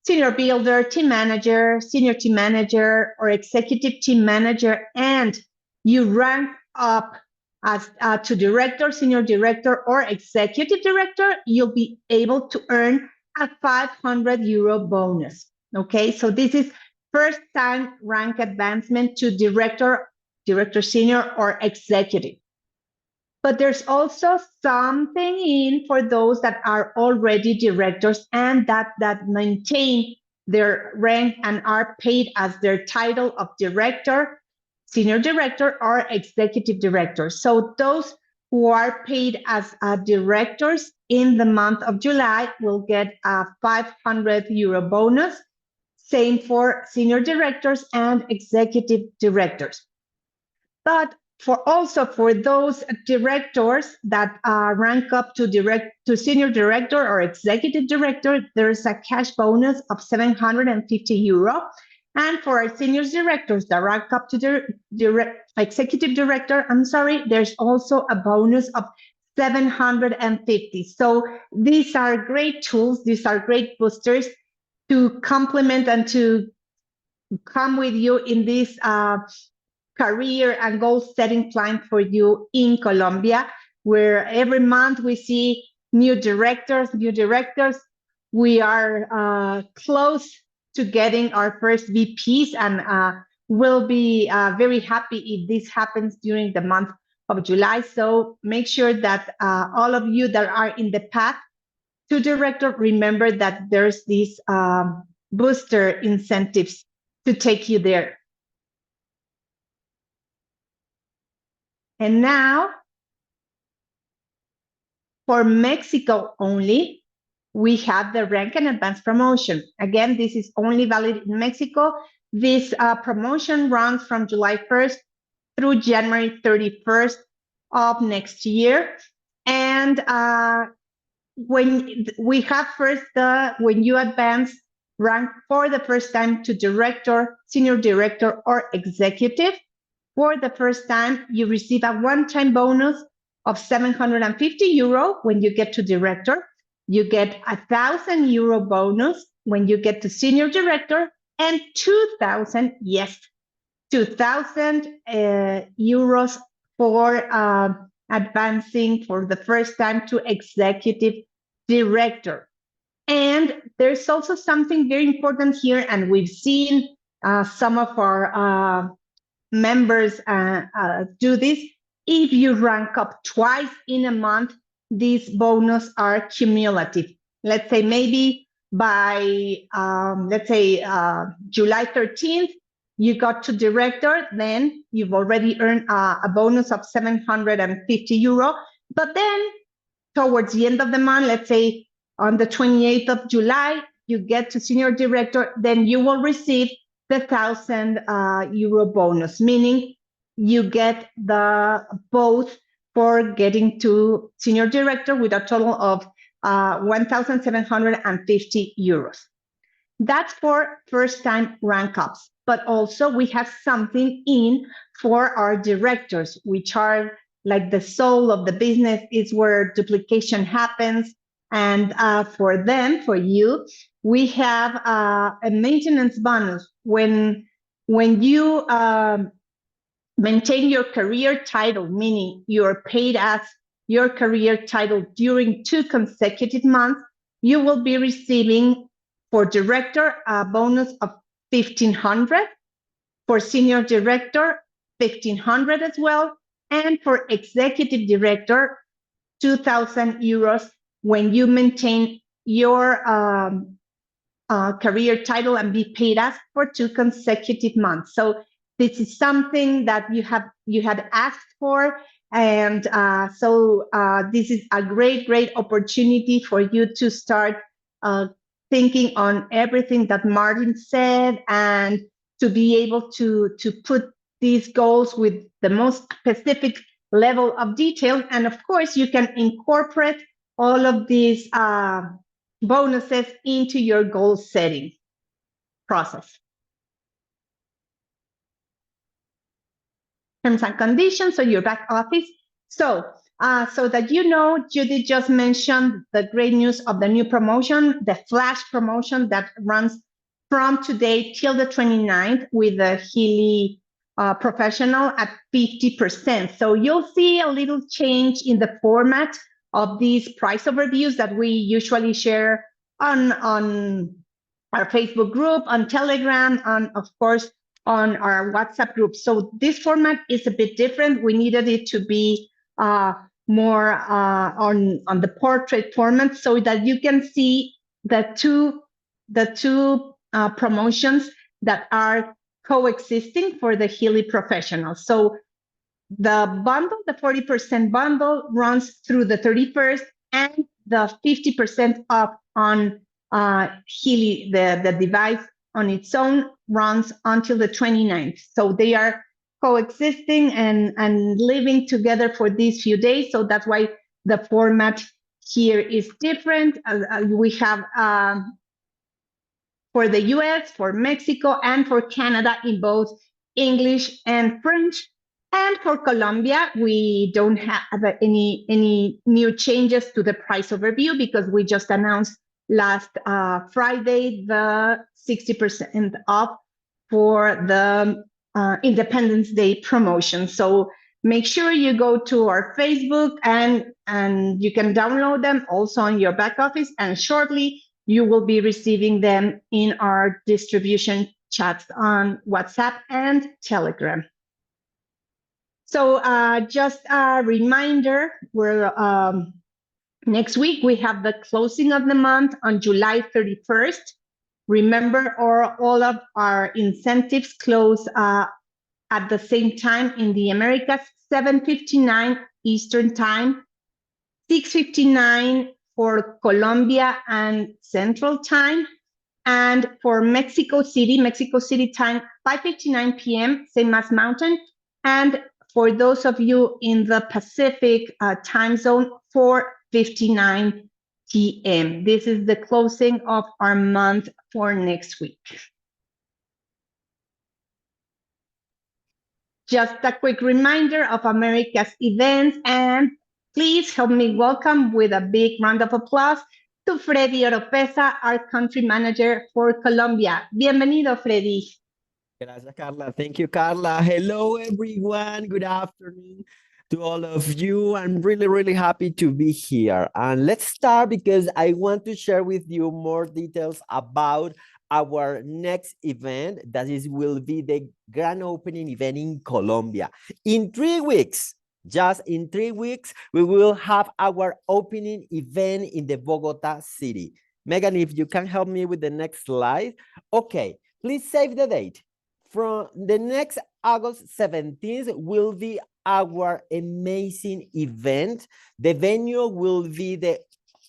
Speaker 7: senior builder, team manager, senior team manager, or executive team manager, and you rank up as to director, senior director, or executive director, you'll be able to earn a 500 euro bonus. Okay, so this is first time rank advancement to director, senior, or executive. But there's also something in for those that are already directors and that maintain their rank and are paid as their title of director, senior director, or executive director. So those who are paid as directors in the month of July will get a 500 euro bonus. Same for senior directors and executive directors. But for those directors that rank up to senior director or executive director, there's a cash bonus of 750 euro. And for our senior directors that rank up to executive director, there's also a bonus of 750. So these are great tools. These are great boosters to complement and to come with you in this career and goal setting plan for you in Colombia, where every month we see new directors. We are close to getting our first VPs, and we'll be very happy if this happens during the month of July. So make sure that all of you that are in the path to director, remember that there's these booster incentives to take you there. And now For Mexico only, we have the rank and advance promotion. Again, this is only valid in Mexico. This promotion runs from July 1st through January 31st of next year. And when we have first when you advance rank for the first time to director, senior director, or executive, for the first time, you receive a one-time bonus of 750 euro when you get to director. You get a 1,000 euro bonus when you get to senior director, and 2,000, yes, 2,000 euros for advancing for the first time to executive director. And there's also something very important here, and we've seen some of our members do this. If you rank up twice in a month, these bonus are cumulative. Let's say maybe by, July 13th, you got to director, then you've already earned a bonus of 750 euro. But then towards the end of the month, let's say on the 28th of July, you get to senior director, then you will receive the 1,000 euro bonus, meaning you get the both for getting to senior director with a total of 1,750 euros. That's for first-time rank-ups, but also we have something in for our directors, which are like the soul of the business, is where duplication happens. And for them, for you, we have a maintenance bonus. When you maintain your career title, meaning you're paid as your career title during 2 consecutive months, you will be receiving for director a bonus of 1,500, for senior director 1,500 as well, and for executive director 2,000 euros when you maintain your career title and be paid as for 2 consecutive months. So this is something that you had asked for, and so this is a great opportunity for you to start thinking on everything that Martin said, and to be able to put these goals with the most specific level of detail. And of course, you can incorporate all of these bonuses into your goal setting process. Terms and conditions, so your back office. So that you know, Judith just mentioned the great news of the new promotion, the flash promotion that runs from today till the 29th with the Healy Professional at 50%. So you'll see a little change in the format of these price overviews that we usually share on our Facebook group, on Telegram, and of course, on our WhatsApp group. So this format is a bit different. We needed it to be more on the portrait format so that you can see the two promotions that are coexisting for the Healy Professional. So the bundle, the 40% bundle, runs through the 31st, and the 50% off on Healy, the device on its own, runs until the 29th. So they are coexisting and living together for these few days. So that's why the format here is different. We have for the US, for Mexico, and for Canada in both English and French. And for Colombia, we don't have any new changes to the price overview because we just announced last Friday the 60% off for the Independence Day promotion. So make sure you go to our Facebook and you can download them also on your back office, and shortly you will be receiving them in our distribution chats on WhatsApp and Telegram. So just a reminder, we're next week we have the closing of the month on July 31st. Remember, all of our incentives close at the same time in the Americas, 7:59 Eastern Time, 6:59 for Colombia and Central Time. And for Mexico City time, 5:59 p.m., same as Mountain. And for those of you in the Pacific time zone, 4:59 p.m. This is the closing of our month for next week. Just a quick reminder of America's events, and please help me welcome with a big round of applause to Freddy Oropesa, our country manager for Colombia. Bienvenido, Freddy.
Speaker 8: Gracias, Carla. Thank you, Carla. Hello, everyone. Good afternoon to all of you. I'm really, really happy to be here. And let's start because I want to share with you more details about our next event. That will be the grand opening event in Colombia. In 3 weeks, just in 3 weeks, we will have our opening event in the Bogota city. Megan, if you can help me with the next slide. Okay, please save the date. From the next August 17th will be our amazing event. The venue will be the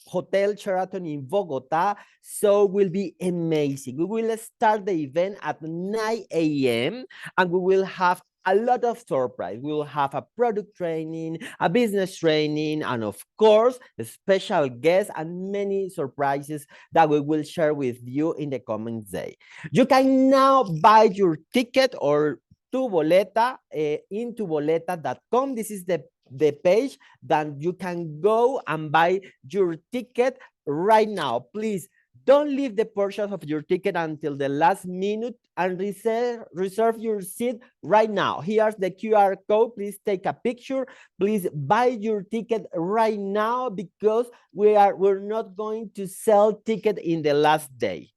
Speaker 8: Hotel Sheraton in Bogota, so will be amazing. We will start the event at 9 a.m. and we will have a lot of surprise. We will have a product training, a business training, and of course, a special guests and many surprises that we will share with you in the coming day. You can now buy your ticket or Tu Boleta in tuboleta.com. This is the page that you can go and buy your ticket right now. Please don't leave the purchase of your ticket until the last minute and reserve your seat right now. Here's the QR code. Please take a picture. Please buy your ticket right now because we're not going to sell ticket in the last day.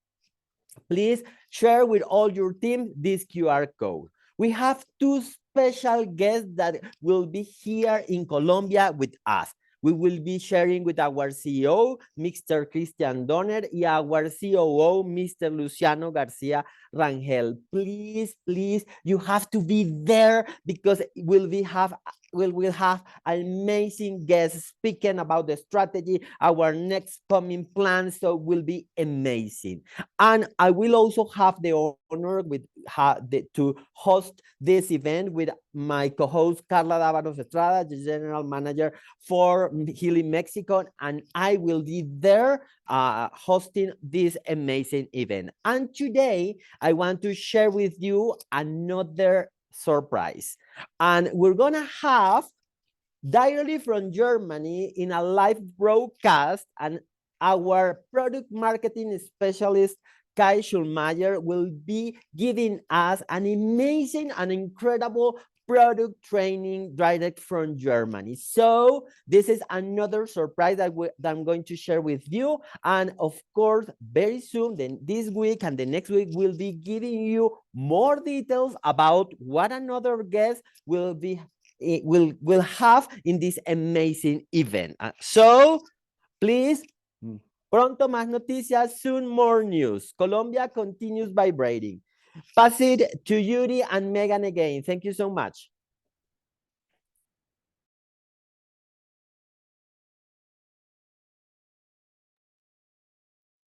Speaker 8: Please share with all your team this QR code. We have 2 special guests that will be here in Colombia with us. We will be sharing with our CEO, Mr. Christian Donner, and our COO, Mr. Luciano Garcia Rangel. Please, please, you have to be there because we'll have amazing guests speaking about the strategy, our next coming plan, so it will be amazing. And I will also have the honor to host this event with my co-host Carla Dávalos Estrada, the General Manager for Healy Mexico, and I will be there hosting this amazing event. And today, I want to share with you another surprise. And we're gonna have directly from Germany in a live broadcast, and our product marketing specialist Kai Schulmeier will be giving us an amazing and incredible product training direct from Germany. So this is another surprise that I'm going to share with you. And of course, very soon, then this week and the next week, we'll be giving you more details about what another guest will have in this amazing event. So please, pronto más noticias, soon more news. Colombia continues vibrating. Pass it to Yuri and Megan again. Thank you so much.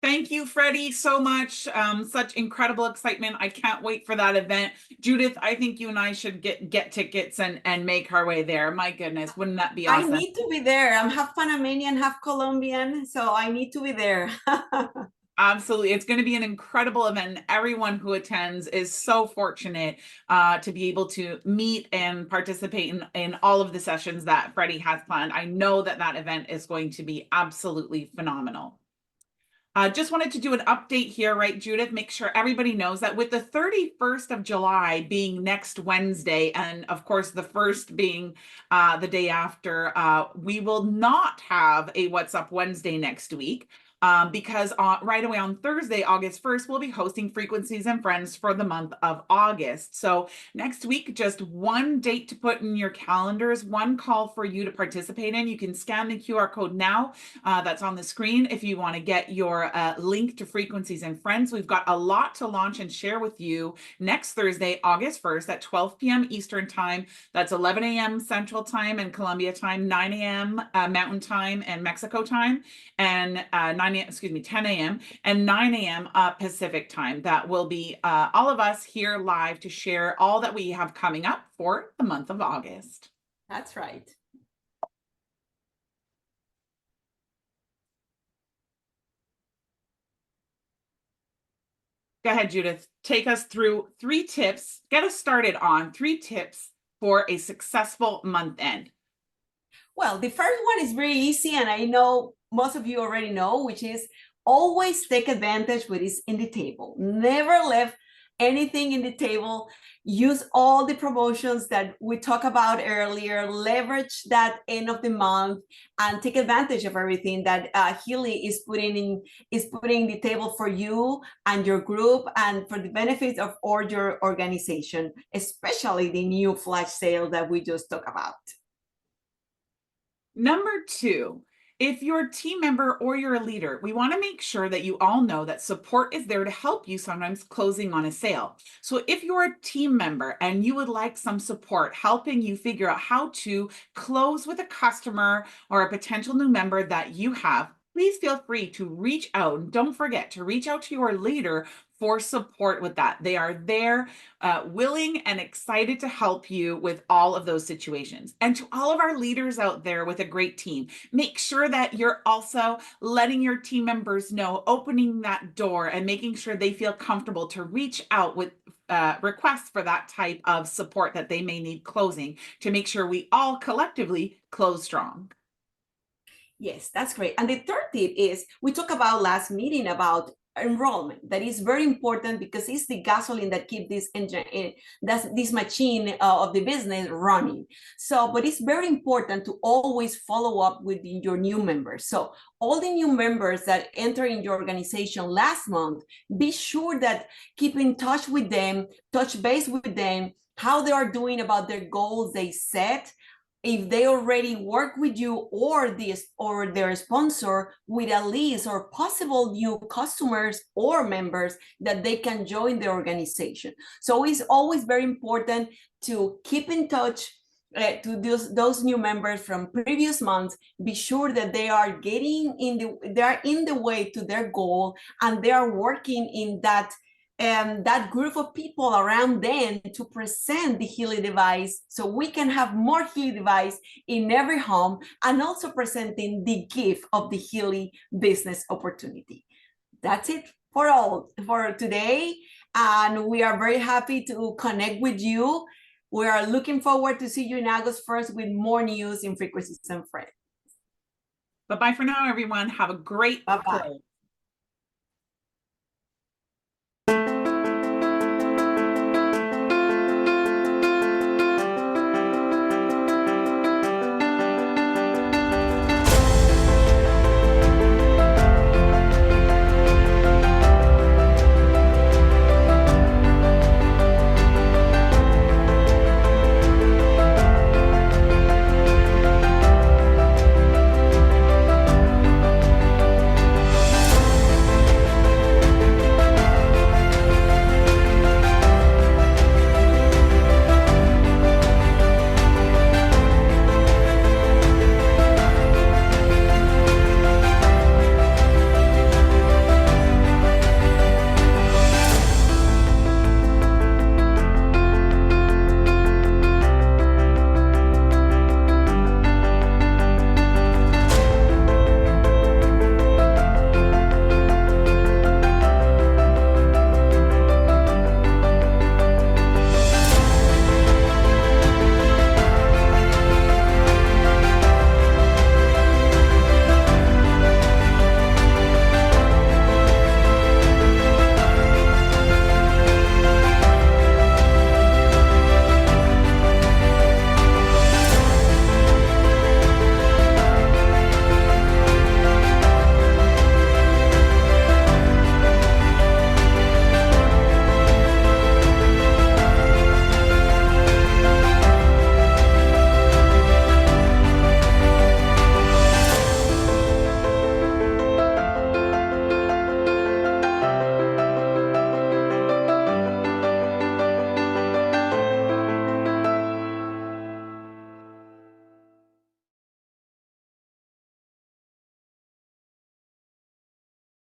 Speaker 2: Thank you, Freddie, so much. Such incredible excitement. I can't wait for that event. Judith, I think you and I should get tickets and make our way there. My goodness, wouldn't that be awesome?
Speaker 6: I need to be there. I'm half Panamanian, half Colombian, so I need to be there.
Speaker 2: Absolutely. It's going to be an incredible event. Everyone who attends is so fortunate to be able to meet and participate in all of the sessions that Freddie has planned. I know that that event is going to be absolutely phenomenal. Just wanted to do an update here, right, Judith? Make sure everybody knows that with the 31st of July being next Wednesday, and of course the 1st being the day after, we will not have a What's Up Wednesday next week. because right away on Thursday, August 1st, we'll be hosting Frequencies and Friends for the month of August. So next week, just one date to put in your calendars, one call for you to participate in. You can scan the QR code now that's on the screen if you want to get your link to Frequencies and Friends. We've got a lot to launch and share with you next Thursday, August 1st at 12 p.m. Eastern Time. That's 11 a.m. Central Time and Colombia Time, 9 a.m. Mountain Time and Mexico Time, and 10 a.m. and 9 a.m. Pacific Time. That will be all of us here live to share all that we have coming up for the month of August.
Speaker 6: That's right.
Speaker 2: Go ahead, Judith. Take us through 3 tips. Get us started on 3 tips for a successful month end.
Speaker 6: Well, the first one is very easy, and I know most of you already know, which is always take advantage what is in the table. Never leave anything in the table. Use all the promotions that we talked about earlier. Leverage that end of the month and take advantage of everything that Healy is putting the table for you and your group and for the benefits of all your organization, especially the new flash sale that we just talked about.
Speaker 2: Number 2, if you're a team member or you're a leader, we want to make sure that you all know that support is there to help you sometimes closing on a sale. So if you're a team member and you would like some support helping you figure out how to close with a customer or a potential new member that you have, please feel free to reach out. And don't forget to reach out to your leader for support with that. They are there, willing and excited to help you with all of those situations. And to all of our leaders out there with a great team, make sure that you're also letting your team members know, opening that door and making sure they feel comfortable to reach out with requests for that type of support that they may need closing to make sure we all collectively close strong.
Speaker 6: Yes, that's great. And the third tip is we talked about last meeting about enrollment. That is very important because it's the gasoline that keeps this engine, this machine of the business running. So, but it's very important to always follow up with your new members. So all the new members that enter in your organization last month, be sure that keep in touch with them, touch base with them, how they are doing about their goals they set. If they already work with you or their sponsor with a list or possible new customers or members that they can join the organization. So it's always very important to keep in touch to those new members from previous months. Be sure that they are in the way to their goal and they are working in that group of people around them to present the Healy device so we can have more Healy device in every home and also presenting the gift of the Healy business opportunity. That's it for today. And we are very happy to connect with you. We are looking forward to see you in August 1st with more news in Frequencies and Friends.
Speaker 2: Bye-bye for now, everyone. Have a great
Speaker 6: Bye-bye.